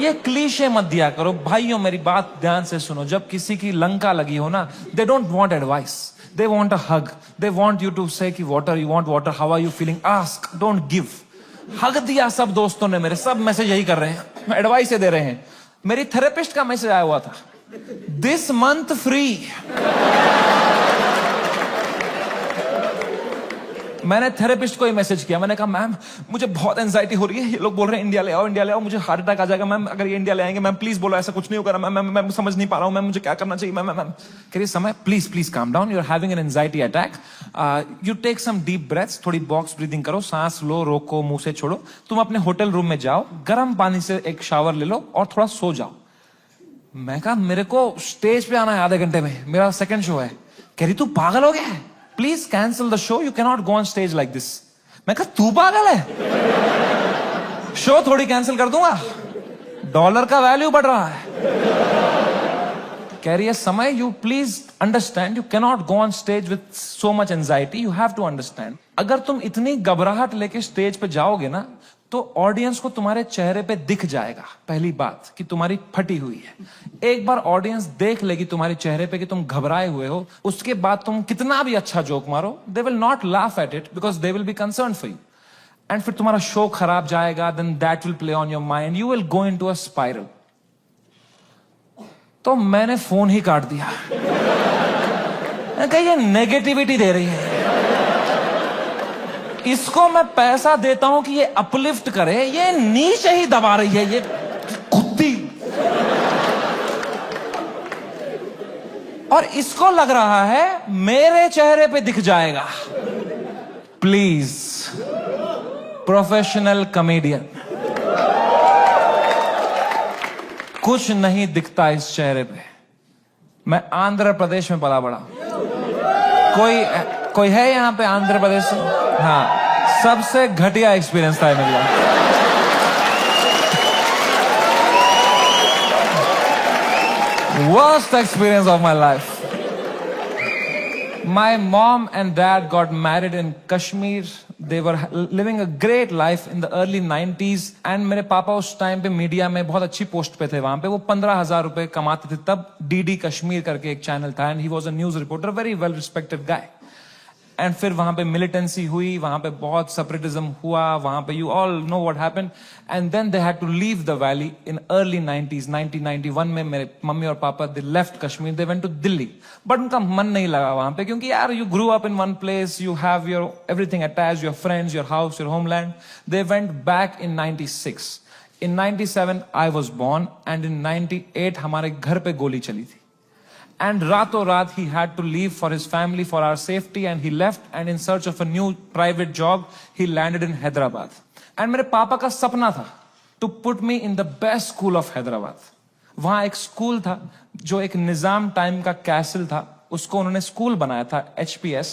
ये क्लीशे मत दिया करो। भाइयों मेरी बात ध्यान से सुनो, जब किसी की लंका लगी हो ना, they don't want advice, they want a hug, they want you to say कि water, you want water, how are you feeling, ask, don't give. Hug दिया सब दोस्तों ने मेरे, सब मैसेज यही कर रहे हैं, एडवाइस दे रहे हैं। मेरी थेरेपिस्ट का मैसेज आया हुआ था, दिस मंथ फ्री। मैंने थेरेपिस्ट को ही मैसेज किया, मैंने कहा मैम मुझे बहुत एंजाइटी हो रही है, ये लोग बोल रहे हैं इंडिया ले आओ, इंडिया ले आओ, मुझे हार्ट अटैक आ जाएगा मैम अगर ये इंडिया ले आएंगे। मैम प्लीज बोलो ऐसा कुछ नहीं होगा मैम, मैं समझ नहीं पा रहा हूँ मैम, मुझे क्या करना चाहिए मैम? मैम कह रही Samay please please calm down, you are having an anxiety attack, you take some deep breaths, थोड़ी बॉक्स ब्रीदिंग करो, सांस लो, रोको, मुंह से छोड़ो, तुम अपने होटल रूम में जाओ, गर्म पानी से एक शावर ले लो और थोड़ा सो जाओ। मैं कहा मेरे को स्टेज पे आना है आधे घंटे में, मेरा सेकंड शो है। कह रही तू पागल हो गया है, please cancel the show, you can not go on stage like this. मैं कहा तू पागल है, शो थोड़ी कैंसिल कर दूंगा, डॉलर का वैल्यू बढ़ रहा है। कह रही है समय you please understand, you can not go on stage with so much anxiety, you have to understand. अगर तुम इतनी घबराहट लेके स्टेज पे जाओगे ना, तो ऑडियंस को तुम्हारे चेहरे पे दिख जाएगा पहली बात कि तुम्हारी फटी हुई है। एक बार ऑडियंस देख लेगी तुम्हारे चेहरे पे कि तुम घबराए हुए हो, उसके बाद तुम कितना भी अच्छा जोक मारो, they will not laugh at it because they will be concern for you, and फिर तुम्हारा शो खराब जाएगा, then that will play on your mind, you will go into a spiral. तो मैंने फोन ही काट दिया। ये नेगेटिविटी दे रही है, इसको मैं पैसा देता हूं कि ये अपलिफ्ट करे, ये नीचे ही दबा रही है, ये कुत्ती। और इसको लग रहा है मेरे चेहरे पे दिख जाएगा। प्लीज प्रोफेशनल कॉमेडियन, कुछ नहीं दिखता इस चेहरे पे। मैं आंध्र प्रदेश में पला बड़ा। कोई है यहां पे आंध्र प्रदेश से? हाँ, सबसे घटिया एक्सपीरियंस था मेरे लिए। Worst experience of my life. My mom and dad got married in Kashmir. They were living a great life in the early 90s. And मेरे पापा उस टाइम पे मीडिया में बहुत अच्छी पोस्ट पे थे वहां पे। वो 15,000 रुपए कमाते थे तब। DD कश्मीर करके एक चैनल था and he was a news reporter, very well respected guy. And फिर वहां पे मिलिटेंसी हुई, वहां पे बहुत सेपरेटिज्म हुआ, वहां पे you all know what happened, and then they had to leave the valley in early 90s। 1991 में मेरे मम्मी और papa they left Kashmir, they went to Delhi, but उनका मन नहीं लगा वहां पे, क्योंकि यार you grew up in one place, you have your everything attached, your friends, your house, your homeland. They went back in 96। In 97 I was born, and in 98 हमारे घर पे गोली चली थी। And rato raat he had to leave for his family, for our safety, and he left, and in search of a new private job, he landed in Hyderabad. And मेरे पापा का सपना था to put me in the best school of Hyderabad. वहां एक school था जो एक निजाम टाइम का कैसल था, उसको उन्होंने स्कूल बनाया था, HPS,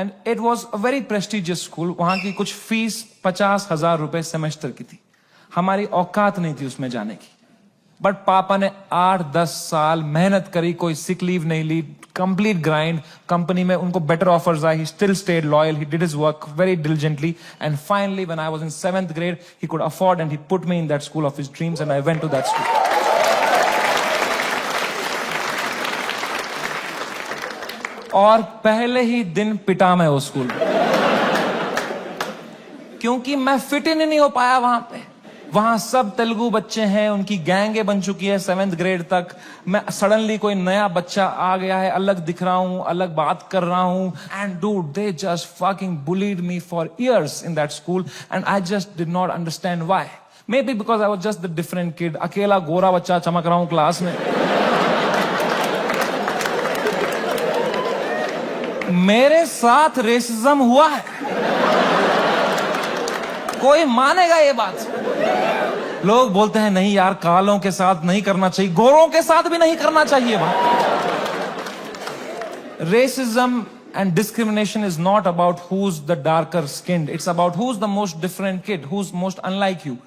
and it was a very prestigious school. वहां की कुछ फीस 50,000 रुपए सेमेस्टर की थी। हमारी औकात नहीं थी उसमें जाने की। बट पापा ने 8-10 साल मेहनत करी, कोई सिक लीव नहीं ली, कंप्लीट ग्राइंड. कंपनी में उनको बेटर ऑफर्स आए. He still stayed loyal. He did his work very diligently, and finally when I was in 7th grade he could afford and he put me in that school of his dreams and I went to that school. और पहले ही दिन पिटा मैं उस school में, क्योंकि मैं fit in नहीं हो पाया वहां पे. वहां सब तेलुगु बच्चे हैं, उनकी गैंगे बन चुकी है 7th ग्रेड तक. मैं सडनली कोई नया बच्चा आ गया है, अलग दिख रहा हूं, अलग बात कर रहा हूं. And dude, they just fucking bullied me for years in that school and I just did not understand why. May be because I was just the different kid. अकेला गोरा बच्चा चमक रहा हूं क्लास में. मेरे साथ रेसिज्म हुआ है, कोई मानेगा ये बात? लोग बोलते हैं नहीं यार, कालों के साथ नहीं करना चाहिए, गोरों के साथ भी नहीं करना चाहिए. Racism and discrimination is not about who's the darker skinned. It's about who's the most different kid, who's most unlike you.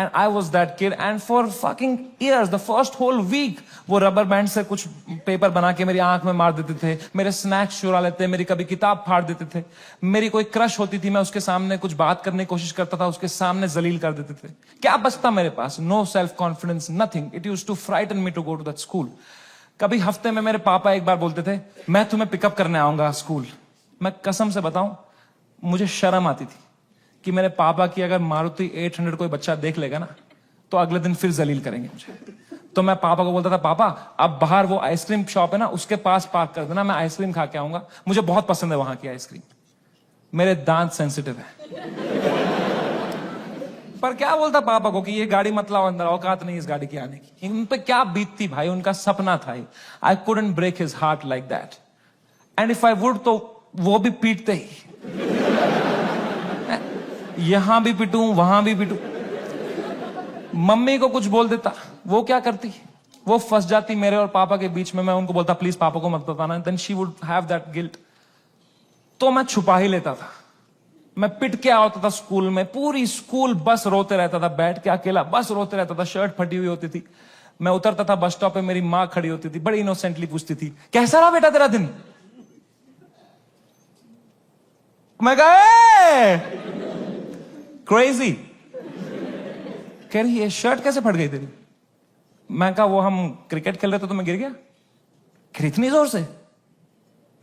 And I was that kid. And for fucking years, the first whole week, वो rubber band से कुछ paper बना के मेरी आंख में मार देते थे, मेरे स्नैक्स चुरा लेते, मेरी कभी किताब फाड़ देते थे. मेरी कोई क्रश होती थी, मैं उसके सामने कुछ बात करने की कोशिश करता था, उसके सामने जलील कर देते थे. क्या बचता मेरे पास? No self confidence, nothing. It used to frighten me to go to that school. कभी हफ्ते में मेरे पापा एक बार बोलते थे, मैं तुम्हें पिकअप करने आऊंगा स्कूल. मैं कसम से बताऊं, मुझे शर्म आती थी कि मेरे पापा की अगर मारुति 800 कोई बच्चा देख लेगा ना, तो अगले दिन फिर जलील करेंगे मुझे. तो मैं पापा को बोलता था, पापा अब बाहर वो आइसक्रीम शॉप है ना, उसके पास पार्क कर देना, मैं आइसक्रीम खा के आऊंगा, मुझे बहुत पसंद है वहां की आइसक्रीम. मेरे दांत सेंसिटिव है. पर क्या बोलता पापा को कि ये गाड़ी मत लाओ अंदर, औकात नहीं इस गाड़ी की आने की. उन पे क्या बीतती भाई, उनका सपना था. I couldn't break his heart like that. And if I would, तो वो भी पीटते ही. यहां भी पिटूं, वहां भी पिटूं. मम्मी को कुछ बोल देता, वो क्या करती, वो फंस जाती मेरे और पापा के बीच में. मैं उनको बोलता प्लीज पापा को मत बताना, then she would have that guilt. तो मैं छुपा ही लेता था. मैं पिट के आता था स्कूल में, पूरी स्कूल बस रोते रहता था, बैठ के अकेला बस रोते रहता था. शर्ट फटी हुई होती थी. मैं उतरता था बस स्टॉप पे, मेरी माँ खड़ी होती थी, बड़ी इनोसेंटली पूछती थी, कैसा रहा बेटा तेरा दिन? मैं कहा क्रेजी. कह रही ये शर्ट कैसे फट गई तेरी? मैं कहा वो हम क्रिकेट खेल रहे थे तो मैं गिर गया. कह रही इतनी जोर से?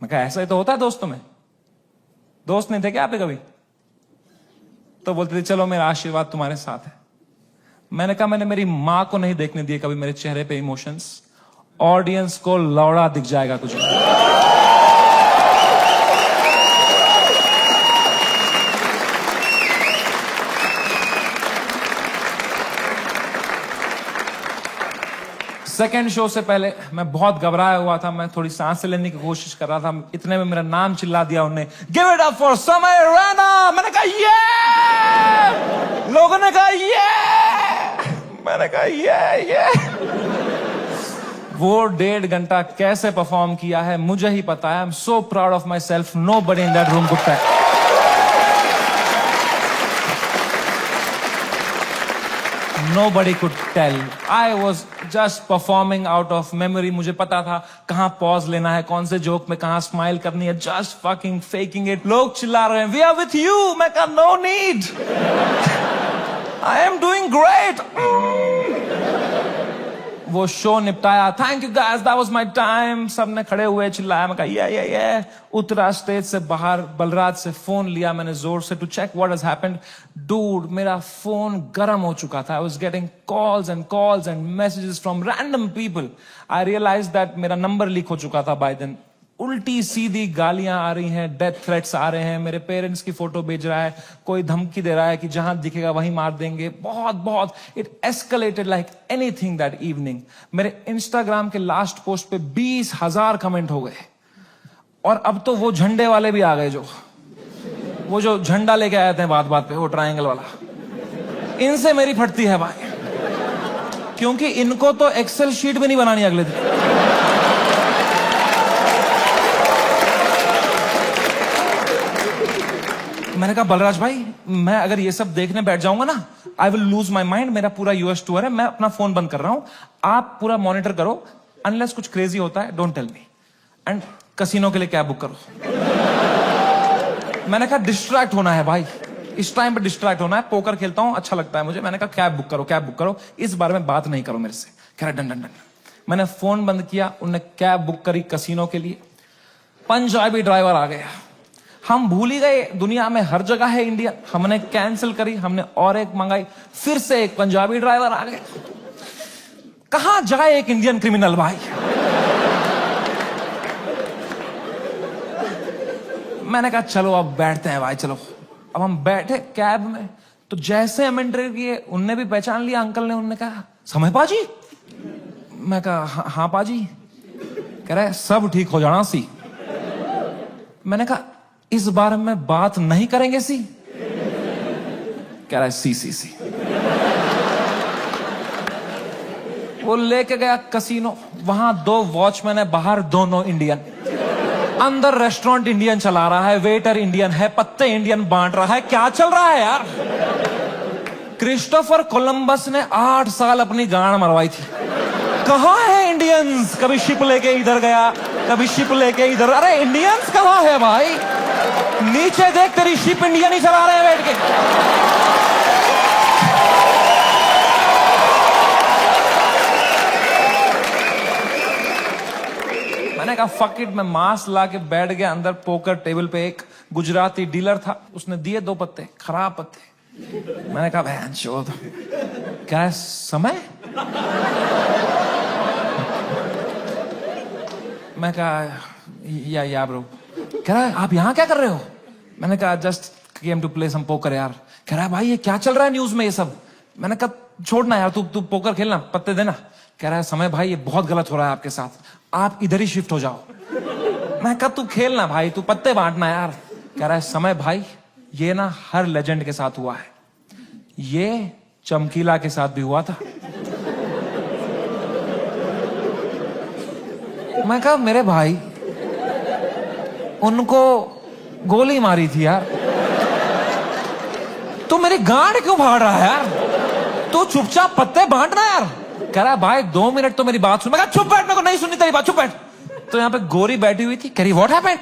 मैं कहा ऐसा ही तो होता है दोस्तों में. दोस्त नहीं थे क्या आपके कभी? तो बोलते थे चलो मेरा आशीर्वाद तुम्हारे साथ है. मैंने कहा मैंने मेरी मां को नहीं देखने दिए कभी मेरे चेहरे पे इमोशंस. ऑडियंस को लौड़ा दिख जाएगा तुझे. सेकेंड शो से पहले मैं बहुत घबराया हुआ था. मैं थोड़ी सांस लेने की कोशिश कर रहा था. इतने में मेरा नाम चिल्ला दिया उन्होंने, गिव इट अप फॉर समय रैना. मैंने कहा ये. लोगों ने कहा ये. मैंने कहा ये. वो 1.5 घंटा कैसे परफॉर्म किया है मुझे ही पता है. I am so proud of myself. Nobody in that room could tell. Nobody could tell. I was just performing out of memory. मुझे पता था कहाँ पॉज लेना है, कौन से जोक में कहाँ स्माइल करनी है. Just fucking faking it. लोग चिल्ला रहे हैं, We are with you. मैं कहा no need. I am doing great. वो शो निपटाया. Thank you guys. That was my time. सबने खड़े हुए चिल्लाया. मैं कहा yeah. उतरा स्टेज से बाहर, बलराज से फोन लिया मैंने जोर से to check what has happened. Dude, मेरा फोन गर्म हो चुका था. I was getting calls and messages from random people. I realized that मेरा नंबर लीक हो चुका था by then. उल्टी सीधी गालियां आ रही हैं, डेथ थ्रेट्स आ रहे हैं. मेरे पेरेंट्स की फोटो भेज रहा है, कोई धमकी दे रहा है कि जहां दिखेगा वहीं मार देंगे. बहुत it escalated like anything that evening. मेरे इंस्टाग्राम के लास्ट पोस्ट पे 20,000 कमेंट हो गए. और अब तो वो झंडे वाले भी आ गए, वो जो झंडा लेके आए थे बात पे, वो ट्रायंगल वाला. इनसे मेरी फटती है भाई, क्योंकि इनको तो एक्सेल शीट भी नहीं बनानी अगले दिन. मैंने कहा बलराज भाई मैं अगर ये सब देखने बैठ जाऊंगा ना, I will lose my mind. मेरा पूरा यूएस टूर है, मैं अपना फोन बंद कर रहा हूं, आप पूरा मॉनिटर करो। अनलेस कुछ क्रेजी होता है, don't tell me. And casino के लिए कैब बुक करो। मैंने कहा डिस्ट्रैक्ट होना है भाई, इस टाइम पे डिस्ट्रैक्ट होना है। पोकर खेलता हूं, अच्छा लगता है मुझे। मैंने कहा कैब बुक करो, कैब बुक करो, इस बारे में बात नहीं करो मेरे से। कह रहा डन डन डन। मैंने फोन बंद किया, उनने कैब बुक करी कसिनो के लिए। पंजाबी ड्राइवर आ गया। हम भूल ही गए दुनिया में हर जगह है इंडिया। हमने कैंसिल करी, हमने और एक मंगाई, फिर से एक पंजाबी ड्राइवर आ गया। कहां जाए एक इंडियन क्रिमिनल भाई। मैंने कहा चलो अब बैठते हैं भाई, चलो। अब हम बैठे कैब में, तो जैसे हम एंटर किए, उनने भी पहचान लिया अंकल ने। उनने कहा समय पाजी। मैं कहा हाँ पाजी। कह रहा है सब ठीक हो जाना सी। मैंने कहा इस बारे में बात नहीं करेंगे सी। कह रहा है सी सी सी। वो लेके गया कसिनो, वहां 2 वॉचमैन है, बाहर दोनों इंडियन। अंदर रेस्टोरेंट इंडियन चला रहा है, वेटर इंडियन है, पत्ते इंडियन बांट रहा है। क्या चल रहा है यार। क्रिस्टोफर कोलंबस ने 8 साल अपनी गांड मरवाई थी। कहां है इंडियंस। कभी शिप लेके इधर गया, कभी शिप लेके इधर। अरे इंडियंस कहां है भाई। नीचे देख, तेरी शिप इंडियन ही चला रहे हैं बैठ के। मैंने कहा फक इट। मैं मास्क ला के बैठ गया अंदर पोकर टेबल पे। एक गुजराती डीलर था, उसने दिए 2 पत्ते, खराब पत्ते। मैंने कहा बहन चोद। क्या है समय। मैं कहा या ब्रो। कह रहा है आप यहां क्या कर रहे हो। मैंने कहा just came to play some poker यार। कह रहा है भाई ये क्या चल रहा है न्यूज में ये सब। मैंने कहा छोड़ना यार, तू पोकर खेलना, पत्ते देना। कह रहा है समय भाई ये बहुत गलत हो रहा है आपके साथ, आप इधर ही शिफ्ट हो जाओ। मैं कहा तू खेलना भाई, तू पत्ते बांटना यार। कह रहा है समय भाई ये ना हर लेजेंड के साथ हुआ है, ये चमकीला के साथ भी हुआ था। मैं कहा मेरे भाई उनको गोली मारी थी यार, तू मेरी गांड क्यों फाड़ रहा है यार। तू चुपचाप पत्ते बांटना यार। कह रहा है भाई 2 मिनट तो मेरी बात सुन। मैं कहा चुप बैठ, मेरे को नहीं सुननी तेरी बात, चुप बैठ। तो यहाँ पे गोरी बैठी हुई थी, कह रही व्हाट हैपेंड।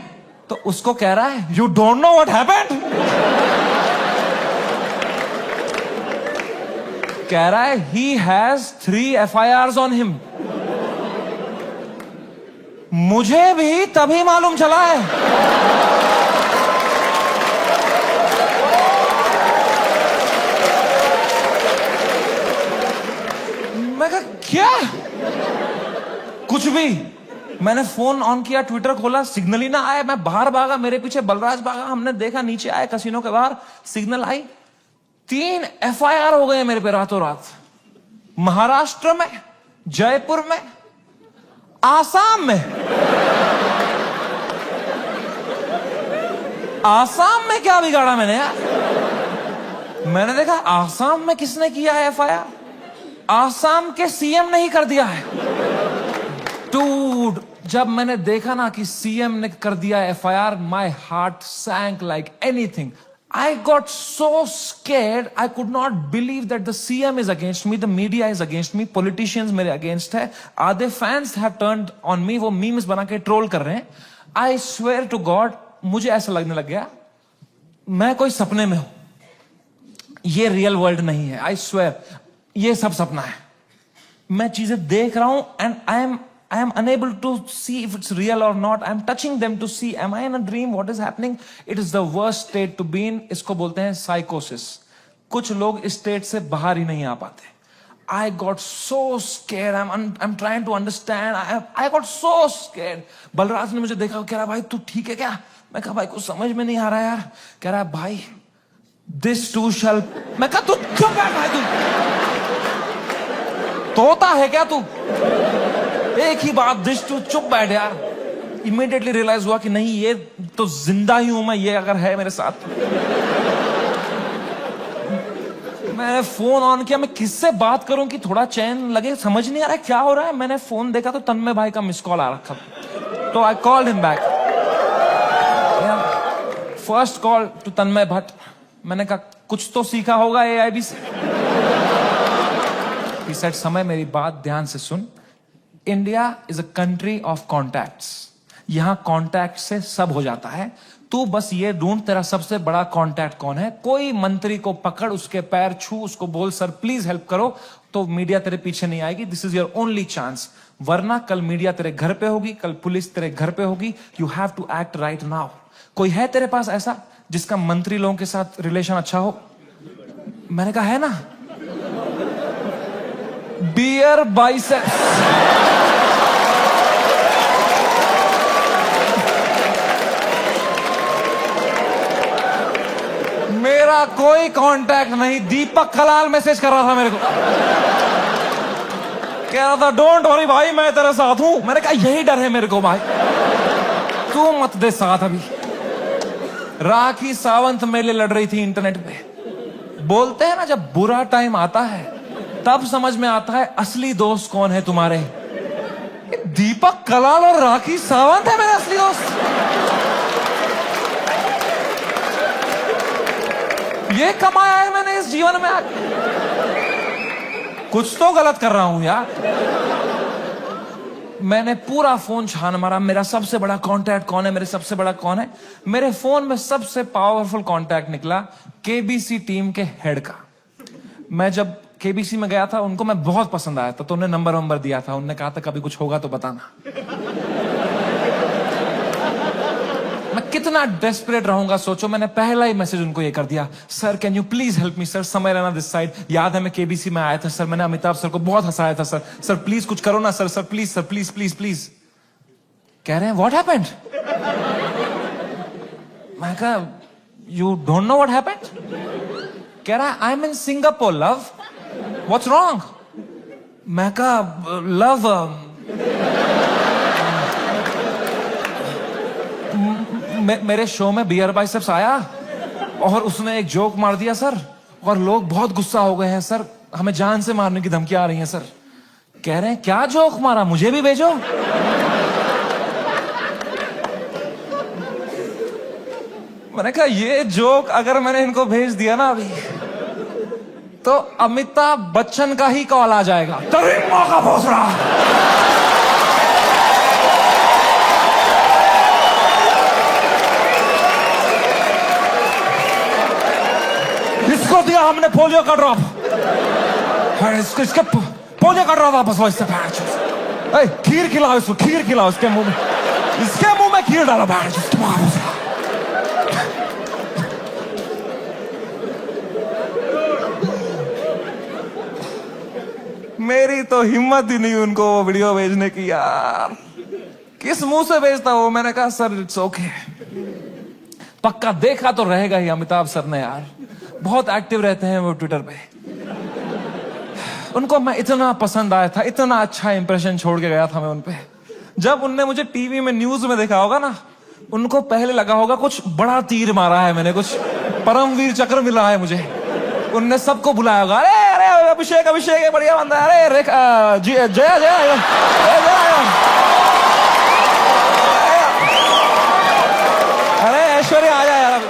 तो उसको कह रहा है you don't know what happened. कह रहा है he has 3 FIRs on him. मुझे भी तभी मालूम चला है। मैं कहा क्या। कुछ भी। मैंने फोन ऑन किया, ट्विटर खोला, सिग्नल ही ना आया। मैं बाहर भागा, मेरे पीछे बलराज भागा। हमने देखा नीचे आए कसिनो के बाहर, सिग्नल आई। 3 FIR हो गए मेरे पे रातों रात। महाराष्ट्र में, जयपुर में, आसाम में। आसाम में क्या बिगाड़ा मैंने यार। मैंने देखा आसाम में किसने किया है FIR। आसाम के CM ने ही कर दिया है। डूड, जब मैंने देखा ना कि CM ने कर दिया FIR, my heart sank like anything. I got so scared, I could not believe that the CM is against me, the media is against me, politicians मेरे against है, आधे fans have turned on me, वो memes बना के troll कर रहे हैं। I swear to God, मुझे ऐसा लगने लग गया मैं कोई सपने में हूं, ये रियल वर्ल्ड नहीं है। I swear, ये सब सपना है। मैं चीजें देख रहा हूं and I am unable to see if it's real or not. I am touching them to see, am I in a dream? What is happening? It is the worst state to be in. इसको बोलते हैं psychosis. कुछ लोग इस state से बाहर ही नहीं आ पाते। I got so scared. I'm trying to understand. I got so scared. Balraj ने मुझे देखा, कह रहा भाई तू ठीक है क्या। मैं कहा भाई कुछ समझ में नहीं आ रहा यार। कह रहा भाई this too shall। मैं कहा तू चुप बैठ भाई, तू तोता है क्या तू। एक ही बात, दिस टू चुप बैठ यार। इमीडिएटली रियलाइज हुआ कि नहीं ये तो जिंदा ही हूं मैं, ये अगर है मेरे साथ। मैंने फोन ऑन किया, मैं किससे बात करूं कि थोड़ा चैन लगे, समझ नहीं आ रहा है क्या हो रहा है। मैंने फोन देखा तो तन्मय भाई का मिस कॉल आ रखा, तो I called him back. First call to Tanmay Bhat. मैंने कहा कुछ तो सीखा होगा AIB से। He said, समय मेरी बात ध्यान से सुन। India is a country of contacts. यहां कॉन्टैक्ट से सब हो जाता है। तू बस ये ढूंढ तेरा सबसे बड़ा कॉन्टैक्ट कौन है। कोई मंत्री को पकड़, उसके पैर छू, उसको बोल सर प्लीज हेल्प करो, तो मीडिया तेरे पीछे नहीं आएगी। This is your only chance. वरना कल मीडिया तेरे घर पे होगी, कल पुलिस तेरे घर पे होगी। You have to act right now. कोई है तेरे पास ऐसा जिसका मंत्री लोगों के साथ रिलेशन अच्छा हो? मैंने कहा है ना, बियर बाइसेप्स। मेरा कोई कांटेक्ट नहीं। दीपक कलाल मैसेज कर रहा था मेरे को, कह रहा था डोंट वरी भाई मैं तेरे साथ हूं। मैंने कहा यही डर है मेरे को भाई, तू मत दे साथ। अभी राखी सावंत मेरे लिए लड़ रही थी इंटरनेट पे। बोलते हैं ना जब बुरा टाइम आता है तब समझ में आता है असली दोस्त कौन है तुम्हारे। दीपक कलाल और राखी सावंत है मेरे असली दोस्त। ये कमाया है मैंने इस जीवन में आके। कुछ तो गलत कर रहा हूं यार। मैंने पूरा फोन छान मारा, मेरा सबसे बड़ा कांटेक्ट कौन है, मेरे सबसे बड़ा कौन है। मेरे फोन में सबसे पावरफुल कांटेक्ट निकला केबीसी टीम के हेड का। मैं जब केबीसी में गया था, उनको मैं बहुत पसंद आया था, तो उन्हें नंबर दिया था। उन्होंने कहा था कभी कुछ होगा तो बताना। मैं कितना डेस्परेट रहूंगा सोचो। मैंने पहला ही मैसेज उनको ये कर दिया, sir can you please help me sir, समय रहना दिस साइड। याद है मैं केबीसी में आया था सर, मैंने अमिताभ सर को बहुत हंसाया था सर। सर प्लीज कुछ करो ना sir, sir please sir, please please please. कह रहे हैं व्हाट हैपेंड? मैं कहा you don't know what happened? कह रहा है I M in Singapore love, what's wrong? मैं कहा लव मेरे शो में बियर बाइसेप्स आया और उसने एक जोक मार दिया सर, और लोग बहुत गुस्सा हो गए हैं सर, हमें जान से मारने की धमकी आ रही है सर। कह रहे हैं क्या जोक मारा, मुझे भी भेजो। मैंने कहा ये जोक अगर मैंने इनको भेज दिया ना अभी, तो अमिताभ बच्चन का ही कॉल आ जाएगा। तभी मौका पहुंच रहा। इसको दिया हमने पोलियो का ड्रॉप, इसके पोलियो का ड्रॉप वापस लो इससे। खीर खिलाओ इसको, खीर खिलाओ इसके मुंह में, इसके मुंह में खीर डालो। मेरी तो हिम्मत ही नहीं उनको वो वीडियो भेजने की यार। किस मुंह से भेजता वो? मैंने कहा सर इट्स ओके। पक्का देखा तो रहेगा ही अमिताभ सर ने यार, बहुत एक्टिव रहते हैं वो ट्विटर पे। उनको मैं इतना पसंद आया था, इतना अच्छा इंप्रेशन छोड़ के गया था मैं उनपे। जब उनने मुझे टीवी में न्यूज में देखा होगा ना, उनको पहले लगा होगा कुछ बड़ा तीर मारा है मैंने, कुछ परमवीर चक्र मिला है मुझे। उनने सबको बुलाया होगा, अरे अरे अभिषेक अभिषेक बढ़िया बंदा है, अरे जया जया अरे ऐश्वर्या आ जाए यार।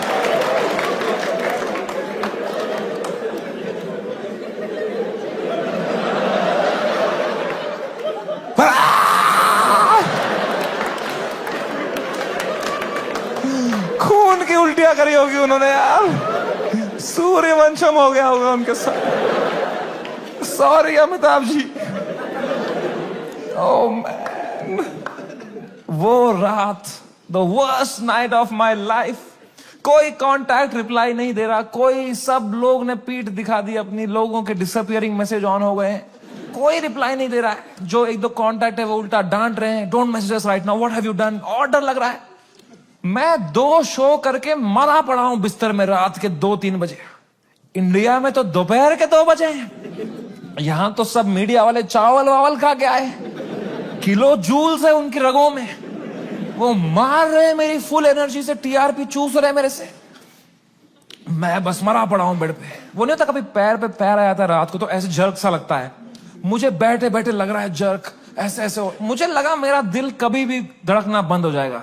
खून की उल्टियां करी होगी उन्होंने यार, सूर्यवंशम हो गया होगा उनके साथ। Sorry Amitabh ji. Oh man, वो रात, the worst night of my life. कोई कांटेक्ट रिप्लाई नहीं दे रहा, कोई, सब लोग ने पीठ दिखा दी अपनी, लोगों के डिसअपियरिंग मैसेज ऑन हो गए हैं, कोई रिप्लाई नहीं दे रहा है। जो एक दो कांटेक्ट है वो उल्टा डांट रहे हैं, don't message us right now, what have you done. और डर लग रहा है। मैं 2 शो करके मरा पड़ा हूं बिस्तर में रात के 2-3 बजे। इंडिया में तो दोपहर के 2 बजे हैं। यहां तो सब मीडिया वाले चावल वावल खा के आए, किलो जूल्स है उनकी रगों में, वो मार रहे हैं मेरी फुल एनर्जी से, टीआरपी चूस रहे हैं मेरे से। मैं बस मरा पड़ा हूं बेड पे। वो नहीं होता कभी पैर पे पैर आया था रात को तो ऐसे जर्क सा लगता है, मुझे बैठे बैठे लग रहा है जर्क, ऐसे ऐसे मुझे लगा मेरा दिल कभी भी धड़कना बंद हो जाएगा।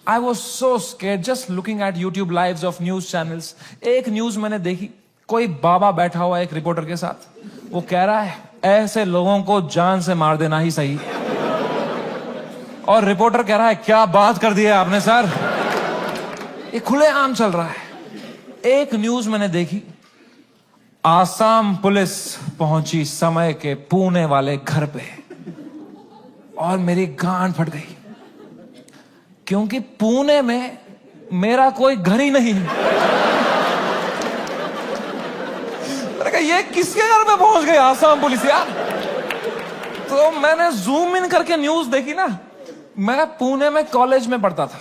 I was so scared just looking at YouTube lives of news channels. एक न्यूज मैंने देखी, कोई बाबा बैठा हुआ है एक रिपोर्टर के साथ, वो कह रहा है ऐसे लोगों को जान से मार देना ही सही है। और रिपोर्टर कह रहा है क्या बात कर दी है आपने सर। ये खुलेआम चल रहा है। एक न्यूज मैंने देखी, आसाम पुलिस पहुंची समय के पुणे वाले घर पे, और मेरी गांड फट गई, क्योंकि पुणे में मेरा कोई घर ही नहीं। मैंने कहा ये किसके घर में पहुंच गई आसाम पुलिस यार। तो मैंने जूम इन करके न्यूज देखी ना। मैं पुणे में कॉलेज में पढ़ता था,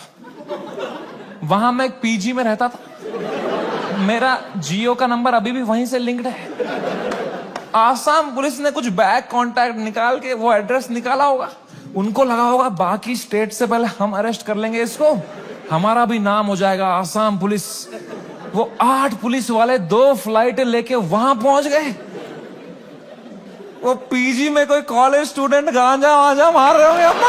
वहां मैं एक पीजी में रहता था, मेरा जियो का नंबर अभी भी वहीं से लिंक्ड है। आसाम पुलिस ने कुछ बैक कांटेक्ट निकाल के वो एड्रेस निकाला होगा, उनको लगा होगा बाकी स्टेट से पहले हम अरेस्ट कर लेंगे इसको, हमारा भी नाम हो जाएगा आसाम पुलिस। वो 8 पुलिस वाले 2 फ्लाइटें लेके वहां पहुंच गए। वो पीजी में कोई कॉलेज स्टूडेंट गांजा वांजा मार रहे होंगे अपना।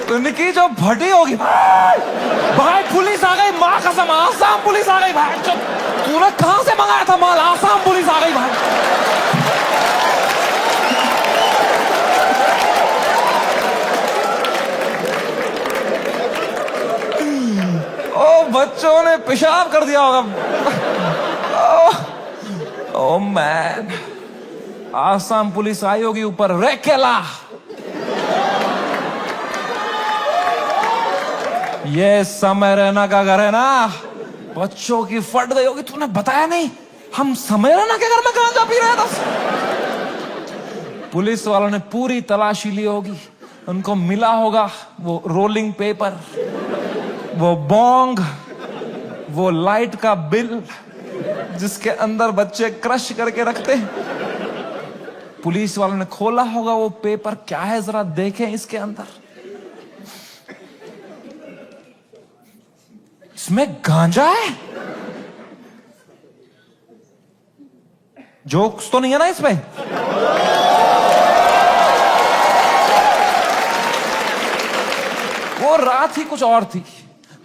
उनकी जो भटी होगी, भाई पुलिस आ गई, मां कसम आसाम पुलिस आ गई। भाई तूने कहां से मंगाया था माल, आसाम पुलिस आ गई भाई। ओ बच्चों ने पेशाब कर दिया होगा। ओ मैन, आसाम पुलिस आई होगी ऊपर, रेकेला ये समय रैना का घर है ना। बच्चों की फट गई होगी, तूने बताया नहीं हम समय रैना के घर में गांजा पी रहे थे। पुलिस वालों ने पूरी तलाशी ली होगी, उनको मिला होगा वो रोलिंग पेपर, वो बोंग, वो लाइट का बिल जिसके अंदर बच्चे क्रश करके रखते। पुलिस वालों ने खोला होगा वो पेपर, क्या है जरा देखें इसके अंदर। इसमें गांजा है। जोक्स तो नहीं है ना इसमें। वो रात ही कुछ और थी।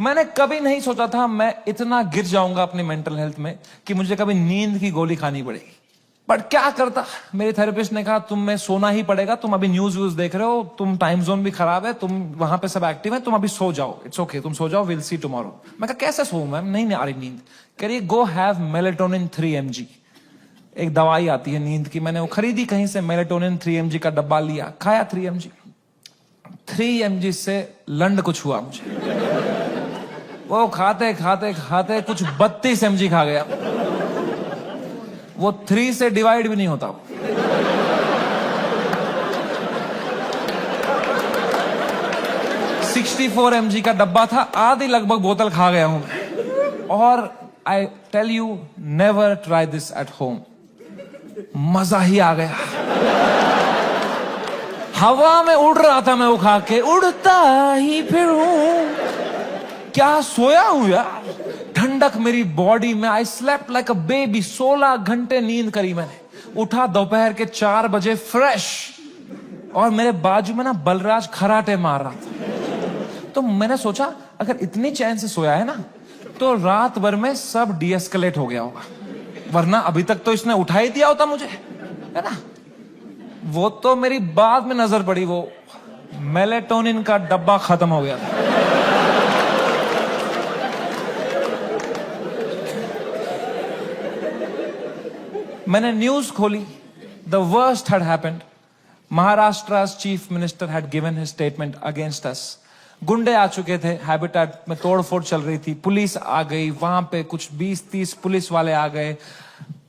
मैंने कभी नहीं सोचा था मैं इतना गिर जाऊंगा अपनी मेंटल हेल्थ में कि मुझे कभी नींद की गोली खानी पड़ेगी। बट क्या करता, मेरे थेरेपिस्ट ने कहा तुम्हें सोना ही पड़ेगा, तुम अभी न्यूज व्यूज देख रहे हो, तुम टाइम जोन भी खराब है, तुम वहां पे सब एक्टिव है, तुम अभी सो जाओ, इट्स ओके, तुम सो जाओ, विल सी टुमारो। मैं कहा कैसे सोऊं मैम, नहीं आ रही नींद। कह रही गो हैव मेलेटोनिन 3 mg, एक दवाई आती है नींद की, मैंने वो खरीदी कहीं से, मेलेटोनिन 3 mg का डब्बा लिया, खाया 3 mg। 3 mg से लंड कुछ हुआ मुझे। वो खाते खाते खाते कुछ 32 mg खा गया। वो 3 से डिवाइड भी नहीं होता। 64 mg का डब्बा था, आधी लगभग बोतल खा गया हूं। और I tell you, never try this at home. मजा ही आ गया। हवा में उड़ रहा था मैं वो खा के, उड़ता ही फिरूं। क्या सोया हूं यार, ठंडक मेरी बॉडी में। I slept like a baby. 16 घंटे नींद करी मैंने। उठा दोपहर के 4 बजे फ्रेश, और मेरे बाजू में ना बलराज खराटे मार रहा था। तो मैंने सोचा अगर इतनी चैन से सोया है ना, तो रात भर में सब डीएस्केलेट हो गया होगा, वरना अभी तक तो इसने उठा ही दिया होता मुझे, है ना। वो तो मेरी बाद में नजर पड़ी, वो मेलेटोनिन का डब्बा खत्म हो गया था। मैंने न्यूज खोली, the worst had happened. Maharashtra's chief minister had given his statement against us. गुंडे आ चुके थे, हैबिटेट में तोड़फोड़ चल रही थी, पुलिस आ गई, वहां पे कुछ 20-30 पुलिस वाले आ गए।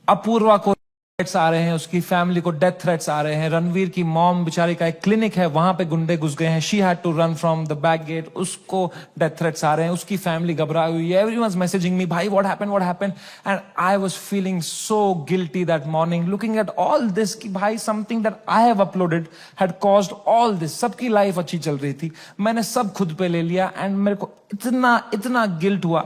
अपूर्वा को थ्रेट्स आ रहे हैं, उसकी फैमिली को डेथ थ्रेट्स आ रहे हैं। रणवीर की मॉम बेचारी का एक क्लिनिक है, वहां पे गुंडे घुस गए हैं, she had to run from the back gate, उसको डेथ थ्रेट्स आ रहे हैं, उसकी फैमिली घबराई हुई है। एवरीवनस मैसेजिंग मी, भाई what happened. And I was feeling so guilty that morning, looking at all this कि भाई something that I have uploaded had caused all this. सबकी लाइफ अच्छी चल रही थी, मैंने सब खुद पे ले लिया, एंड मेरे को इतना गिल्ट हुआ।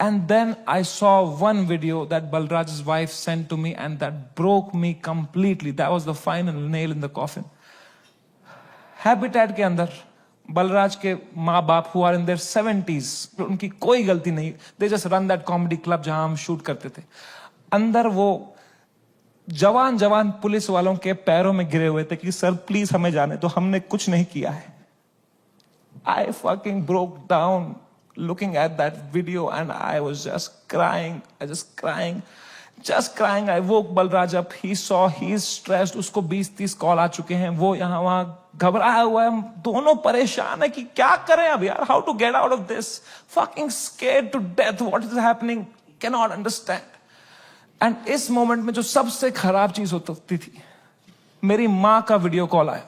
And then I saw one video that Balraj's wife sent to me, and that broke me completely. That was the final nail in the coffin. Habitat के अंदर बलराज के माँ बाप who are in their 70s, उनकी कोई गलती नहीं, they just run that comedy club जहां हम शूट करते थे। अंदर वो जवान जवान पुलिस वालों के पैरों में गिरे हुए थे कि सर प्लीज हमें जाने तो, हमने कुछ नहीं किया है। I fucking broke down looking at that video and I was just crying. I woke Balraj up. He saw he's stressed. उसको 20-30 कॉल आ चुके हैं, वो यहाँ वहां घबराया हुआ है, हम दोनों परेशान है कि क्या करें अब यार, how to get out of this, fucking scared to death, what is happening, cannot understand. And इस मोमेंट में जो सबसे खराब चीज होती थी, मेरी माँ का वीडियो कॉल आया।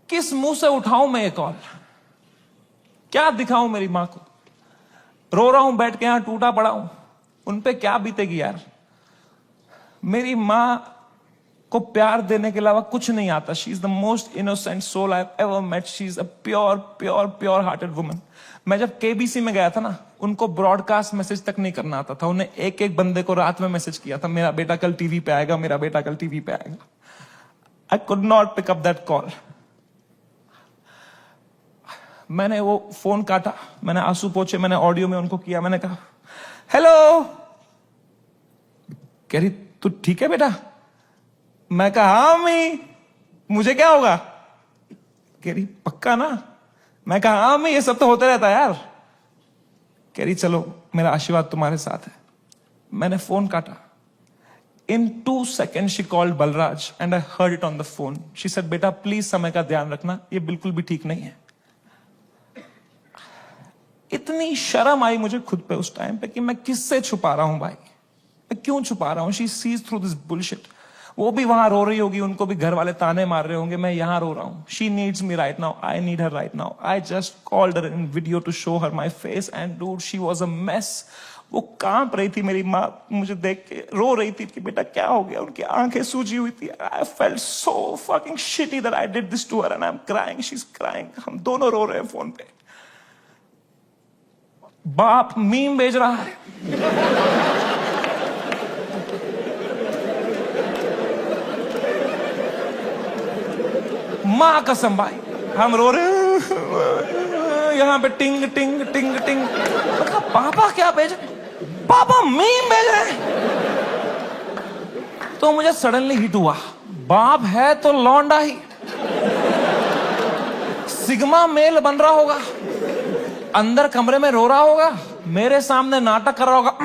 किस मुंह से उठाऊं मैं ये कॉल, क्या दिखाऊं मेरी मां को, रो रहा हूं बैठ के यहां टूटा पड़ा हूं, उन पे क्या बीतेगी यार। मेरी मां को प्यार देने के अलावा कुछ नहीं आता। She is the most innocent soul I have ever met. She is a pure hearted woman. मैं जब केबीसी में गया था ना, उनको ब्रॉडकास्ट मैसेज तक नहीं करना आता था। उन्हें एक एक बंदे को रात में मैसेज किया था, मेरा बेटा कल टीवी पे आएगा, मेरा बेटा कल टीवी पे आएगा। I could not pick up that call. मैंने वो फोन काटा, मैंने आंसू पोंछे, मैंने ऑडियो में उनको किया, मैंने कहा हेलो। कह रही तू ठीक है बेटा? मैं कहा हाँ अम्मी, मुझे क्या होगा? कह रही पक्का ना? मैं कहा हाँ अम्मी, ये सब तो होता रहता है यार। कह रही चलो मेरा आशीर्वाद तुम्हारे साथ है। मैंने फोन काटा। In 2 seconds she called Balraj and I heard it on the phone. She said बेटा प्लीज समय का ध्यान रखना, ये बिल्कुल भी ठीक नहीं है। इतनी शर्म आई मुझे खुद पे उस टाइम पे कि मैं किससे छुपा रहा हूं भाई, मैं क्यों छुपा रहा हूं। She sees through this bullshit. वो भी वहां रो रही होगी, उनको भी घर वाले ताने मार रहे होंगे, मैं यहां रो रहा हूं। She needs me right now, I need her right now. I just called her in video to show her my face and dude she was a mess. वो कांप रही थी, मेरी माँ मुझे देख के रो रही थी कि बेटा क्या हो गया। उनकी आंखें सूजी हुई थी। I felt so fucking shitty that I did this to her and I am crying, she is crying. हम दोनों रो रहे हैं फोन पे। बाप मीम भेज रहा है, मां कसम भाई हम रो रहे हैं यहां पे टिंग टिंग टिंग टिंग। पापा क्या भेज, पापा मीम भेज रहे हैं। तो मुझे सडनली हिट हुआ, बाप है तो लौंडा ही, सिग्मा मेल बन रहा होगा, अंदर कमरे में रो रहा होगा, मेरे सामने नाटक कर रहा होगा,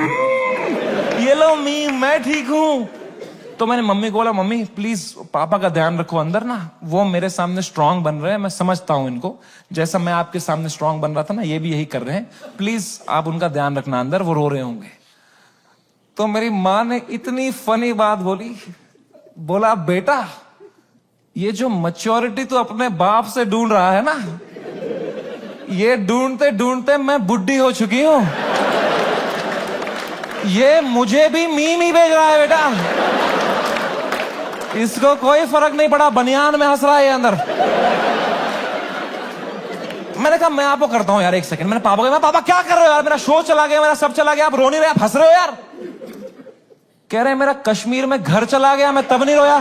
ये लो मीम मैं ठीक हूं। तो मैंने मम्मी को बोला मम्मी प्लीज पापा का ध्यान रखो अंदर ना, वो मेरे सामने स्ट्रांग बन रहे हैं, मैं समझता हूं इनको, जैसा मैं आपके सामने स्ट्रांग बन रहा था ना, ये भी यही कर रहे हैं, प्लीज आप उनका ध्यान रखना अंदर, वो रो रहे होंगे। तो मेरी माँ ने इतनी फनी बात बोली, बोला बेटा ये जो मैच्योरिटी तू अपने बाप से ढूंढ रहा है ना, ये ढूंढते ढूंढते मैं बुढ़ी हो चुकी हूं, ये मुझे भी मीम ही भेज रहा है बेटा, इसको कोई फर्क नहीं पड़ा, बनियान में हंस रहा है ये अंदर। मैंने कहा मैं आपको करता हूं यार, एक सेकंड। मैंने पापा को, मैं पापा क्या कर रहे हो यार, मेरा शो चला गया, मेरा सब चला गया, आप रो नहीं रहे, आप हंस रहे हो यार। कह रहे मेरा कश्मीर में घर चला गया, मैं तब नहीं रोया।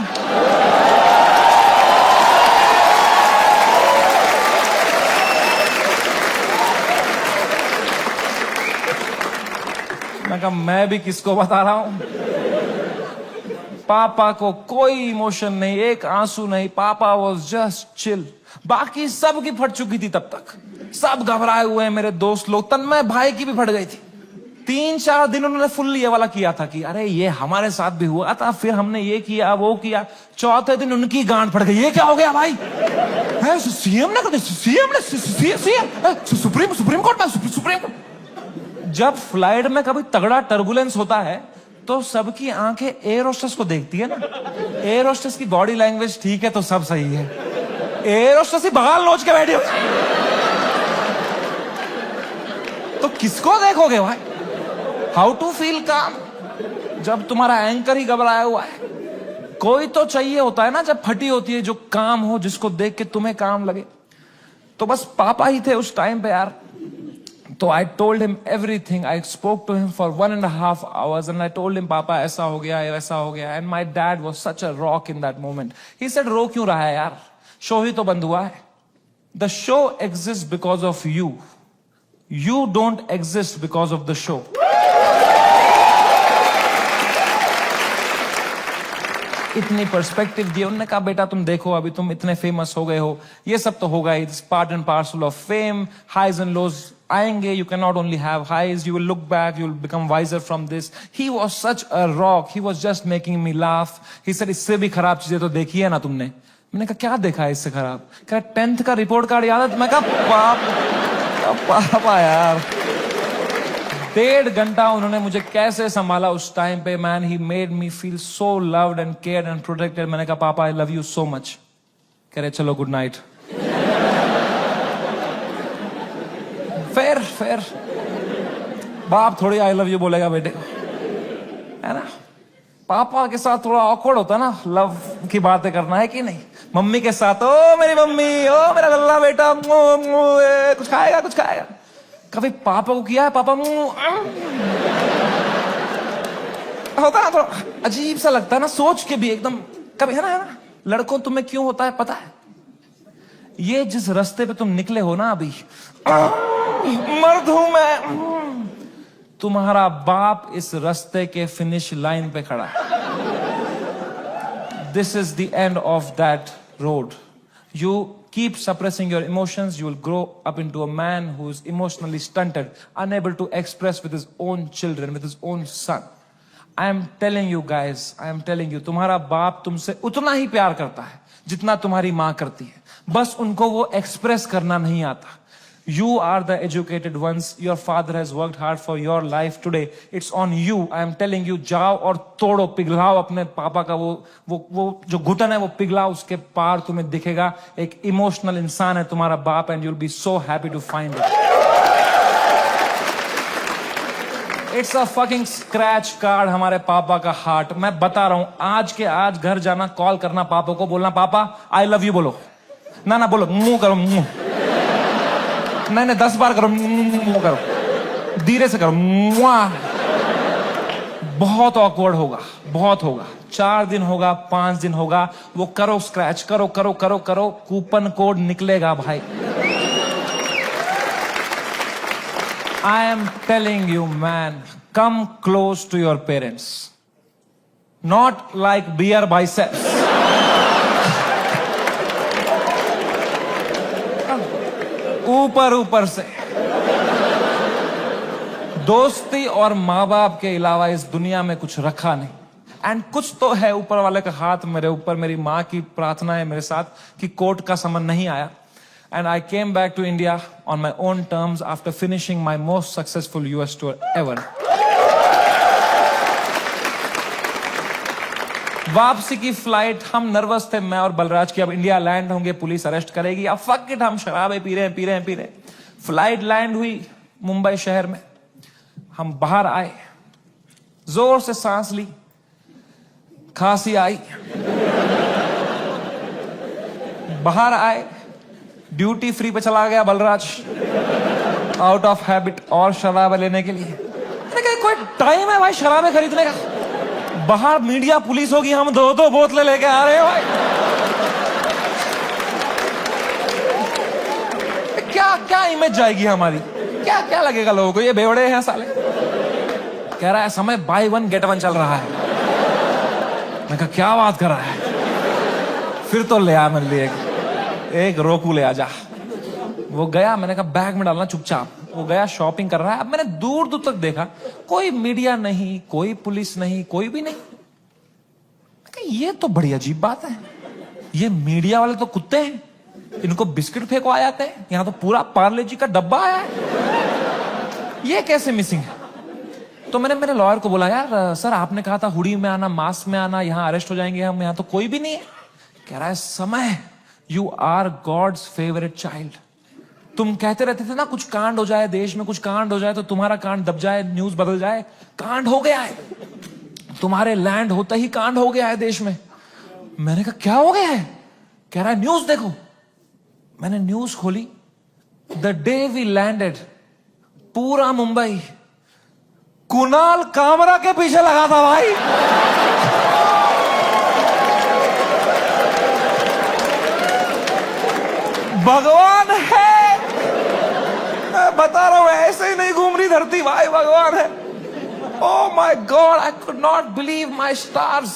मैं कहा मैं भी किसको बता रहा हूं। पापा को कोई इमोशन नहीं, एक आंसू नहीं, पापा वॉज जस्ट चिल। बाकी सब की फट चुकी थी तब तक, सब घबराए हुए हैं, मेरे दोस्त लोग, तन्मय भाई की भी फट गई थी। 3-4 दिन उन्होंने फुल ये वाला किया था कि अरे ये हमारे साथ भी हुआ था, फिर हमने ये किया वो किया। चौथे दिन उनकी गांड फट गई, ये क्या हो गया भाई, सीएम ने सुप्रीम कोर्ट में सुप्रीम कोर्ट। जब फ्लाइट में कभी तगड़ा टर्बुलेंस होता है तो सबकी आंखें एयर होस्टेस को देखती है ना, एयर होस्टेस की बॉडी लैंग्वेज ठीक है तो सब सही है, एयर होस्टेस ही बगाल नोच के बैठी हो तो किसको देखोगे भाई। हाउ टू फील काम जब तुम्हारा एंकर ही घबराया हुआ है। कोई तो चाहिए होता है ना जब फटी होती है, जो काम हो, जिसको देख के तुम्हें काम लगे। तो बस पापा ही थे उस टाइम पे यार। तो I told him everything. I spoke to him for 1.5 hours and I told him पापा ऐसा हो गया, वैसा हो गया। And my dad was such a rock in that moment. He said रो क्यों रहा है यार, शो ही तो बंद हुआ है. The show exist because of you. You don't exist because of the show. इतनी पर्सपेक्टिव दी. उन्होंने कहा बेटा तुम देखो अभी तुम इतने फेमस हो गए हो, ये सब तो होगा, it's part and parcel of fame. Highs and lows आएंगे. You can not only have highs, you will look back, you will become wiser from this. He was such a rock. He was just making me laugh. He said इससे भी खराब चीजें तो देखी है ना तुमने. मैंने कहा क्या देखा है इससे खराब? कहा 10th का रिपोर्ट कार्ड याद है? मैं कहा पापा यार. 1.5 घंटा उन्होंने मुझे कैसे संभाला उस टाइम पे. Man he made me feel so loved and cared and protected. मैंने कहा papa I love you so much. कह रहे चलो गुड नाइट. फिर बाप थोड़ी आई लव यू बोलेगा बेटे को, है ना. पापा के साथ थोड़ा ऑकवर्ड होता ना लव की बातें करना, है कि नहीं. मम्मी के साथ ओ मेरी मम्मी, ओ मेरा लल्ला बेटा, कुछ खाएगा कुछ खाएगा. कभी पापा को किया है पापा होता ना, थोड़ा अजीब सा लगता है ना, सोच के भी एकदम कभी, है ना. लड़कों तुम्हें क्यों होता है पता है? ये जिस रास्ते पे तुम निकले हो ना अभी, मर्द हूं मैं, तुम्हारा बाप इस रास्ते के फिनिश लाइन पे खड़ा है. This is the end of that road. You keep suppressing your emotions, you will grow up into a man who is emotionally stunted, unable to express with his own children, with his own son. I am telling you guys, I am telling you, तुम्हारा बाप तुमसे उतना ही प्यार करता है जितना तुम्हारी माँ करती है. बस उनको वो एक्सप्रेस करना नहीं आता. You are the educated ones. Your father has worked hard for your life today. It's on you. I am telling you, जाओ और तोड़ो, पिघलाओ अपने पापा का वो जो घुटन है वो पिघलाओ. उसके पार तुम्हें दिखेगा एक इमोशनल इंसान है तुम्हारा बाप, and you'll be so happy to find it. It's a fucking scratch card हमारे पापा का हार्ट. मैं बता रहा हूं, आज के आज घर जाना, कॉल करना पापा को, बोलना पापा आई लव यू बोलो. ना बोलो, मुंह करो, मुंह नहीं 10 बार करो, मुंह करो, धीरे से करो. बहुत ऑकवर्ड होगा, बहुत होगा. 4 दिन होगा, 5 दिन होगा, वो करो, स्क्रैच करो करो करो करो, कूपन कोड निकलेगा भाई. I am telling you man, come close to your parents, not like beer biceps. ऊपर से. दोस्ती और माँ बाप के अलावा इस दुनिया में कुछ रखा नहीं. एंड कुछ तो है ऊपर वाले का हाथ मेरे ऊपर. मेरी माँ की प्रार्थना है मेरे साथ कि कोर्ट का समन नहीं आया. And I came back to India on my own terms after finishing my most successful US tour ever. वापसी की फ्लाइट, हम नर्वस थे मैं और बलराज की, अब इंडिया लैंड होंगे, पुलिस अरेस्ट करेगी, अब फक इट, हम शराबे पी रहे हैं. फ्लाइट लैंड हुई मुंबई शहर में. हम बाहर आए, जोर से सांस ली, खांसी आई. बाहर आए, ड्यूटी फ्री पे चला गया बलराज, आउट ऑफ हैबिट, और शराब लेने के लिए. कोई टाइम है भाई शराबे खरीदने का? बाहर मीडिया पुलिस होगी, हम 2 बोतलें लेके आ रहे हैं भाई. क्या इमेज जाएगी हमारी? क्या लगेगा लोगों को, ये बेवड़े हैं साले. कह रहा है समय बाय 1 गेट 1 चल रहा है. मैं कहा क्या बात कर रहा है? फिर तो ले आ मेरे लिए एक रोकू, ले आ जा. वो गया, मैंने कहा बैग में डालना चुपचाप. वो गया, शॉपिंग कर रहा है. अब मैंने दूर दूर तक देखा, कोई मीडिया नहीं, कोई पुलिस नहीं, कोई भी नहीं. ये तो बड़ी अजीब बात है. ये मीडिया वाले तो कुत्ते हैं, इनको बिस्किट फेंकवा जाते हैं. यहां तो पूरा पार्ले जी का डब्बा आया है, ये कैसे मिसिंग है? तो मैंने मेरे लॉयर को बोला, यार सर आपने कहा था हुडी में आना, मास्क में आना, यहां अरेस्ट हो जाएंगे हम, यहां तो कोई भी नहीं है. कह रहा है समय, you are God's favourite child. तुम कहते रहते थे ना कुछ कांड हो जाए देश में, कुछ कांड हो जाए तो तुम्हारा कांड दब जाए, न्यूज बदल जाए. कांड हो गया है, तुम्हारे लैंड होता ही कांड हो गया है देश में. मैंने कहा क्या हो गया है? कह रहा है न्यूज देखो. मैंने न्यूज खोली. द डे वी लैंडेड, पूरा मुंबई कुणाल कामरा के पीछे लगा था भाई. भगवान है, मैं बता रहा हूं, ऐसे ही नहीं घूम रही धरती भाई, भगवान है। Oh my God, I could not believe my stars.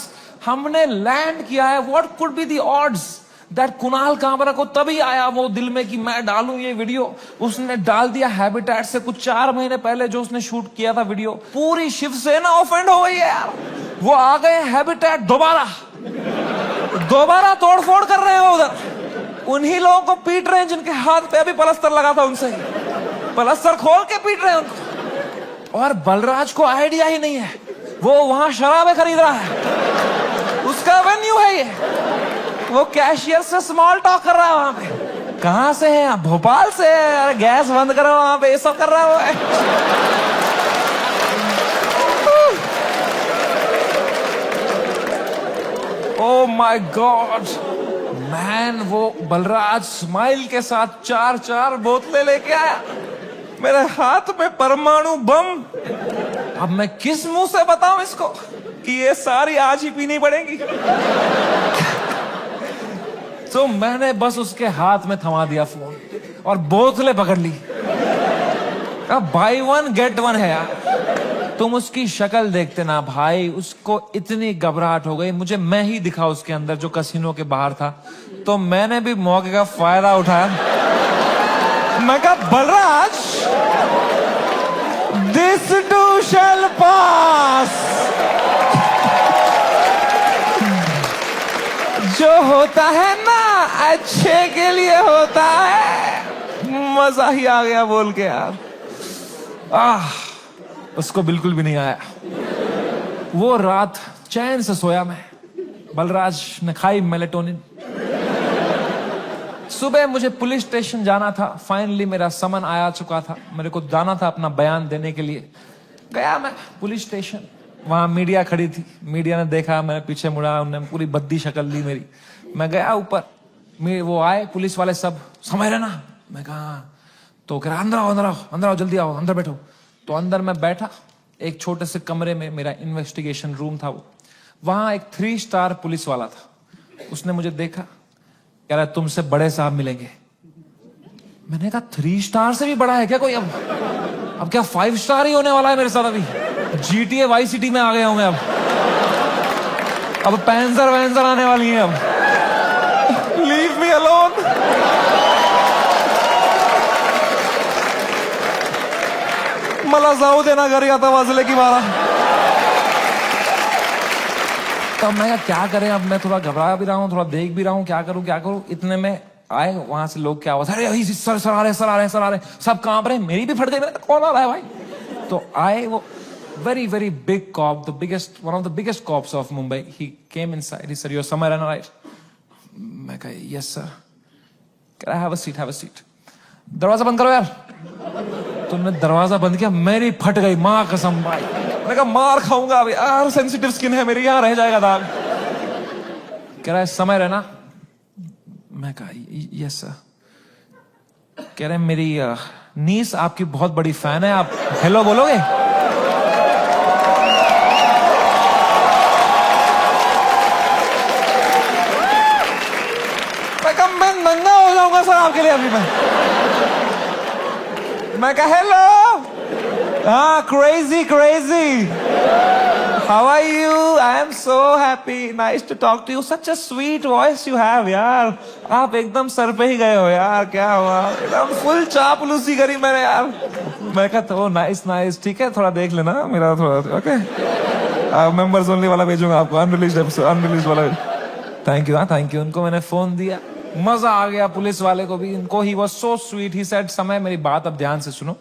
हमने लैंड किया है। What could be the odds that Kunal Kamra को तभी आया वो दिल में कि मैं डालूं ये वीडियो। उसने डाल दिया हैबिटेट से कुछ 4 महीने पहले जो उसने शूट किया था वीडियो। पूरी शिवसेना ऑफेंड हो गई है यार। वो आ गए हैबिटेट दोबारा तोड़फोड़ कर रहे हैं उधर। उन्हीं लोगों को पीट रहे हैं जिनके हाथ पे अभी पलस्तर लगा था, उनसे पलस्तर खोल के पीट रहे हैं उनको। और बलराज को आइडिया ही नहीं है, वो वहां शराबें खरीद रहा है, उसका वेन्यू है ये। वो कैशियर से स्मॉल टॉक कर रहा है वहां पे। कहां से है आप? भोपाल से है। अरे गैस बंद करो, वहां पे ये सब कर रहा है वो। ओ माय गॉड मैन, वो बलराज स्माइल के साथ 4 बोतलें लेके आया। मेरे हाथ में परमाणु बम। अब मैं किस मुंह से बताऊं इसको कि ये सारी आज ही पीनी पड़ेगी। तो मैंने बस उसके हाथ में थमा दिया फोन और बोतलें पकड़ ली। अब बाय 1 गेट 1 है यार। तुम उसकी शक्ल देखते ना भाई, उसको इतनी घबराहट हो गई। मुझे मैं ही दिखा उसके अंदर जो कसिनो के बाहर था, तो मैंने भी मौके का फायदा उठाया। मैं कहा बलराज, दिस टू शैल पास। जो होता है ना अच्छे के लिए होता है। मजा ही आ गया बोल के यार। उसको बिल्कुल भी नहीं आया। वो रात चैन से सोया मैं। बलराज ने खाई मेलेटोनिन। सुबह मुझे पुलिस स्टेशन जाना था। फाइनली मेरा समन आया चुका था। मेरे को जाना था अपना बयान देने के लिए। गया मैं पुलिस स्टेशन। वहां मीडिया खड़ी थी। मीडिया ने देखा, मैं पीछे मुड़ा, उन्होंने पूरी बद्दी शक्ल ली मेरी। मैं गया ऊपर, वो आए पुलिस वाले सब, समझ रहे ना? मैं कहा, तो कह रहा अंदर आओ जल्दी आओ, अंदर बैठो। तो अंदर मैं बैठा एक छोटे से कमरे में, मेरा इन्वेस्टिगेशन रूम था वो। वहां एक 3 स्टार पुलिस वाला था। उसने मुझे देखा, कह रहा तुमसे बड़े साहब मिलेंगे। मैंने कहा 3 स्टार से भी बड़ा है क्या कोई? अब क्या 5 स्टार ही होने वाला है मेरे साथ? अभी GTA वाई सिटी में आ गया हूं मैं। अब पैंजर वैंजर आने वाली है। अब लीव मी अलोन। मला जाऊ देना घरी, आता वाजले की 12। तब मैं क्या करें? अब मैं थोड़ा घबरा भी रहा हूँ, थोड़ा देख भी रहा हूँ, क्या करूं। इतने में आए वहां से लोग, क्या आवाज, अरे सर आ रहे, सब कांप रहे। मेरी भी फट गई। कौन आ रहा है भाई? तो आए वो very big cop, one of the biggest cops of Mumbai. He came inside. He said, "You're somewhere in right?" मैं कहा, "Yes sir." Can I have a seat? दरवाजा बंद करो यार। तुमने दरवाजा बंद किया, मेरी फट गई माँ कसम भाई। मैंने कहा मार खाऊंगा अभी यार, सेंसिटिव स्किन है मेरी, यहाँ रह जाएगा दाग। कह रहा है समय रहना। मैं कहा यस सर। कह रहे मेरी नीस आपकी बहुत बड़ी फैन है, आप हेलो बोलोगे? मैं नंगा हो जाऊंगा सर आपके लिए अभी। मैं कहा हेलो। हाँ, crazy how are you? I am so happy, nice to talk to you, such a sweet voice you have यार। आप एकदम सर पे ही गए हो यार, क्या हुआ? एकदम फुल चापलूसी करी मैंने यार। मैं कहा तो नाइस, ठीक है, थोड़ा देख लेना मेरा थोड़ा, ओके। मेंबर्स ओनली वाला भेजूंगा आपको, अनरिलीज्ड वाला। Thank you. उनको मैंने फोन दिया, मजा आ गया पुलिस वाले को भी। इनको he was so sweet. He said, समय मेरी बात अब ध्यान से सुनो।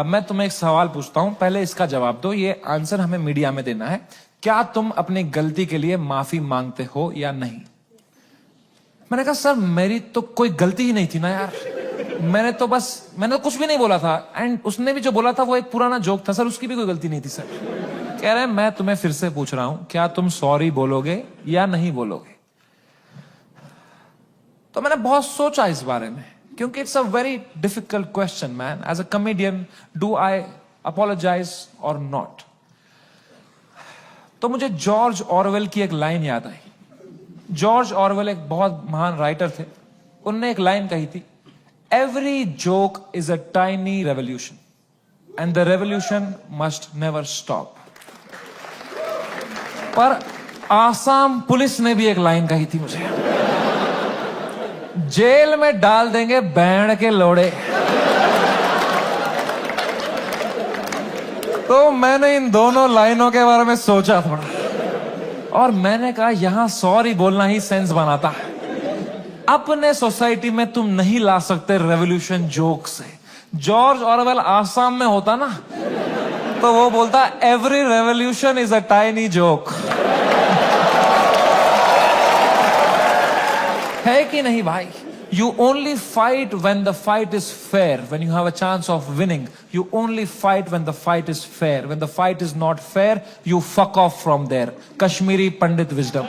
मैं तुम्हें एक सवाल पूछता हूं, पहले इसका जवाब दो। ये आंसर हमें मीडिया में देना है। क्या तुम अपनी गलती के लिए माफी मांगते हो या नहीं? मैंने कहा सर मेरी तो कोई गलती ही नहीं थी ना यार। मैंने तो कुछ भी नहीं बोला था। एंड उसने भी जो बोला था वो एक पुराना जोक था सर, उसकी भी कोई गलती नहीं थी सर। कह रहे हैं मैं तुम्हें फिर से पूछ रहा हूं, क्या तुम सॉरी बोलोगे या नहीं बोलोगे? तो मैंने बहुत सोचा इस बारे में, क्योंकि it's a very difficult question man. As a comedian, do I apologise or not? तो मुझे जॉर्ज ऑरवेल की एक लाइन याद आई। जॉर्ज ऑरवेल एक बहुत महान राइटर थे। उनने एक लाइन कही थी, every joke is a tiny revolution and the revolution must never stop. पर आसाम पुलिस ने भी एक लाइन कही थी मुझे, जेल में डाल देंगे बैंड के लोड़े। तो मैंने इन दोनों लाइनों के बारे में सोचा थोड़ा और मैंने कहा यहां सॉरी बोलना ही सेंस बनाता है। अपने सोसाइटी में तुम नहीं ला सकते रेवोल्यूशन जोक से। जॉर्ज ऑरवेल आसाम में होता ना तो वो बोलता every revolution is a tiny joke. है कि नहीं भाई? You only fight when the fight is fair, when you have a chance of winning. You only fight when the fight is fair. When the fight is not fair, you fuck off from there. Kashmiri Pandit wisdom.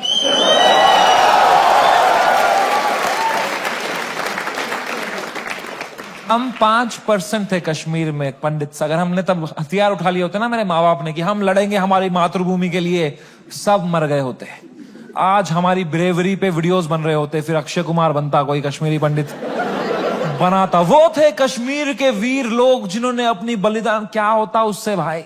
हम 5% थे कश्मीर में पंडित। अगर हमने तब हथियार उठा लिए होते ना मेरे माँ बाप ने कि हम लड़ेंगे हमारी मातृभूमि के लिए, सब मर गए होते। आज हमारी ब्रेवरी पे वीडियोस बन रहे होते, फिर अक्षय कुमार बनता, कोई कश्मीरी पंडित बनाता। वो थे कश्मीर के वीर लोग जिन्होंने अपनी बलिदान। क्या होता उससे भाई?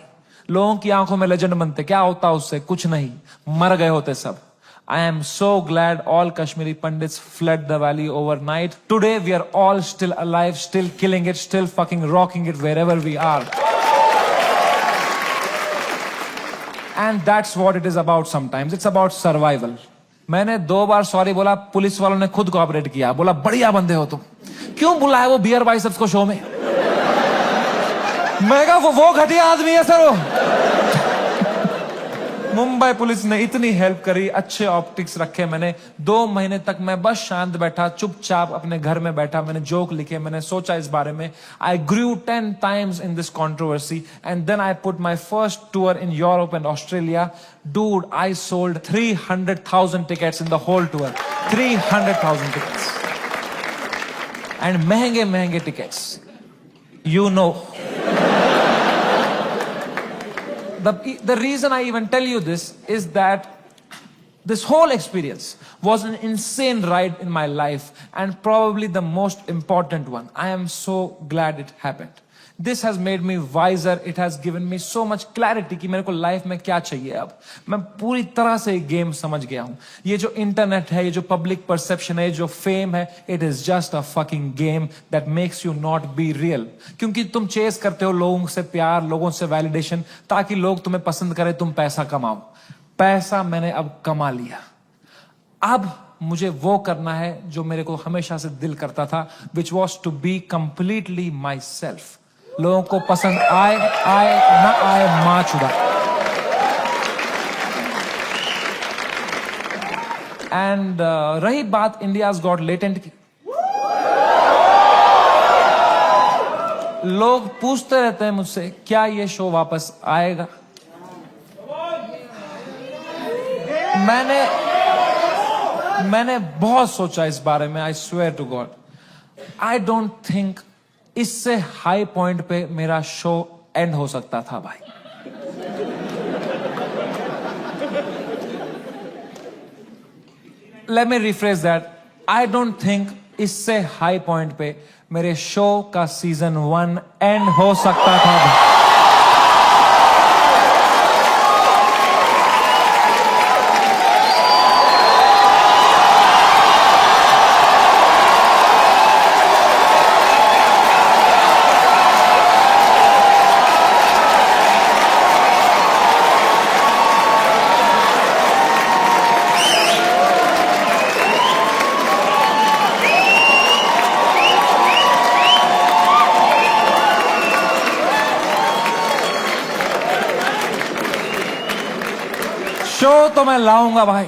लोगों की आंखों में लेजेंड बनते। क्या होता उससे? कुछ नहीं, मर गए होते सब। I am so glad all Kashmiri Pandits fled the valley overnight. Today we are all still alive, still killing it, still fucking rocking it wherever we are. And that's what it is about sometimes. It's about survival. मैंने 2 बार sorry बोला, police वालों ने खुद cooperate किया, बोला बढ़िया बंदे हो तुम, क्यों बुलाया वो बियर बाइसेप्स को शो में? मैं कहा वो घटिया आदमी है सर वो। मुंबई पुलिस ने इतनी हेल्प करी, अच्छे ऑप्टिक्स रखे मैंने। 2 महीने तक मैं बस शांत बैठा, चुपचाप अपने घर में बैठा। मैंने जोक लिखे, मैंने सोचा इस बारे में। आई ग्रू 10 times in this controversy and then I put my first tour in Europe and Australia. Dude, I sold 300,000 tickets in the whole tour. 300,000 tickets. And महंगे tickets. You know. The reason I even tell you this is that this whole experience was an insane ride in my life and probably the most important one. I am so glad it happened. This has made me wiser. It has given me so much clarity कि मेरे को life में क्या चाहिए। अब मैं पूरी तरह से गेम समझ गया हूं। ये जो इंटरनेट है, ये जो पब्लिक परसेप्शन है, जो फेम है, it is just a fucking game that makes you not be real. क्योंकि तुम चेस करते हो लोगों से प्यार, लोगों से वैलिडेशन, ताकि लोग तुम्हें पसंद करें, तुम पैसा कमाओ। पैसा मैंने अब कमा लिया। अब मुझे वो करना है जो मेरे को हमेशा से दिल करता था, which was to be completely myself. लोगों को पसंद आए ना आए, मां चुदा। एंड रही बात इंडियाज गॉट लेटेंट की, लोग पूछते रहते हैं मुझसे क्या ये शो वापस आएगा। मैंने बहुत सोचा इस बारे में। I swear to God, I don't think इससे हाई पॉइंट पे मेरा शो एंड हो सकता था भाई। Let me rephrase that, I don't think इससे हाई पॉइंट पे मेरे शो का सीजन 1 एंड हो सकता था भाई। शो तो मैं लाऊंगा भाई,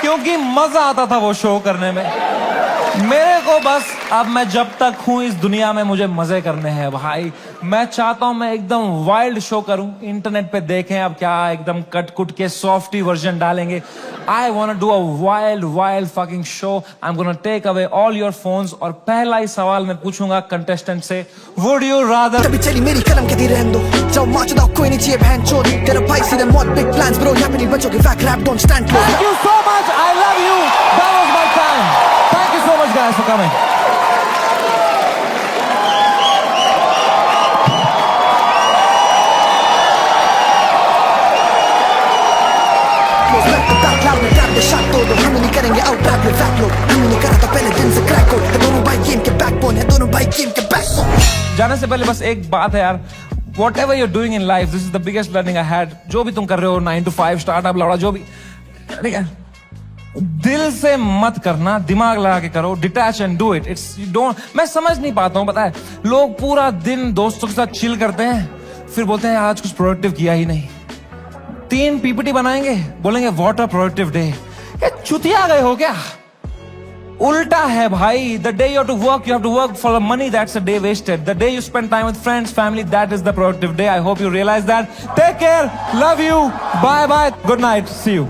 क्योंकि मजा आता था वो शो करने में। मेरे को बस अब मैं जब तक हूं इस दुनिया में मुझे मजे करने हैं भाई। मैं चाहता हूं मैं एकदम वाइल्ड शो करूं, इंटरनेट पे देखें अब क्या एकदम कट कुट के सॉफ्टी वर्जन डालेंगे। I want do a wild fucking show. I am gonna take away all your phones और पहला ही सवाल मैं पूछूंगा कंटेस्टेंट से, वुड यू रादर। तभी चली मेरी कलम के धीरे रहने दो, जाओ माचो दाओ कोई नहीं चाहिए बहन चोद, तेरा भाई सीधे मौत बिग प्लान्स ब्रो, यहाँ पे नहीं बचोगे fake rap don't stand close. Thank you so much. I love you. That was my time. Thank you so much guys for coming. Shot तोड़ो, हम नहीं करेंगे आउट रैप में फैक लोग, हम नहीं करा था पहले दिन से क्रैक हो, दोनों भाई गेम के बैकबोन है, दोनों भाई गेम के बैकबोन। जाने से पहले बस एक बात है यार, whatever you're doing in life, this is the biggest learning I had. जो भी तुम कर रहे हो 9 to 5 स्टार्टअप लौड़ा जो भी, ठीक है, दिल से मत करना, दिमाग लगा के करो, detach and do it. It's don't, मैं समझ नहीं पाता हूँ, पता है लोग पूरा दिन दोस्तों के साथ चिल करते हैं, फिर बोलते हैं आज कुछ प्रोडक्टिव किया ही नहीं। 3 पीपीटी बनाएंगे, बोलेंगे व्हाट अ प्रोडक्टिव डे। क्या चुतिया गए हो क्या? उल्टा है भाई। The day you have to work for money, that's a day wasted. The day you spend time with friends family, that is the productive day. I hope you realise that. Take care, love you, bye bye, good night, see you.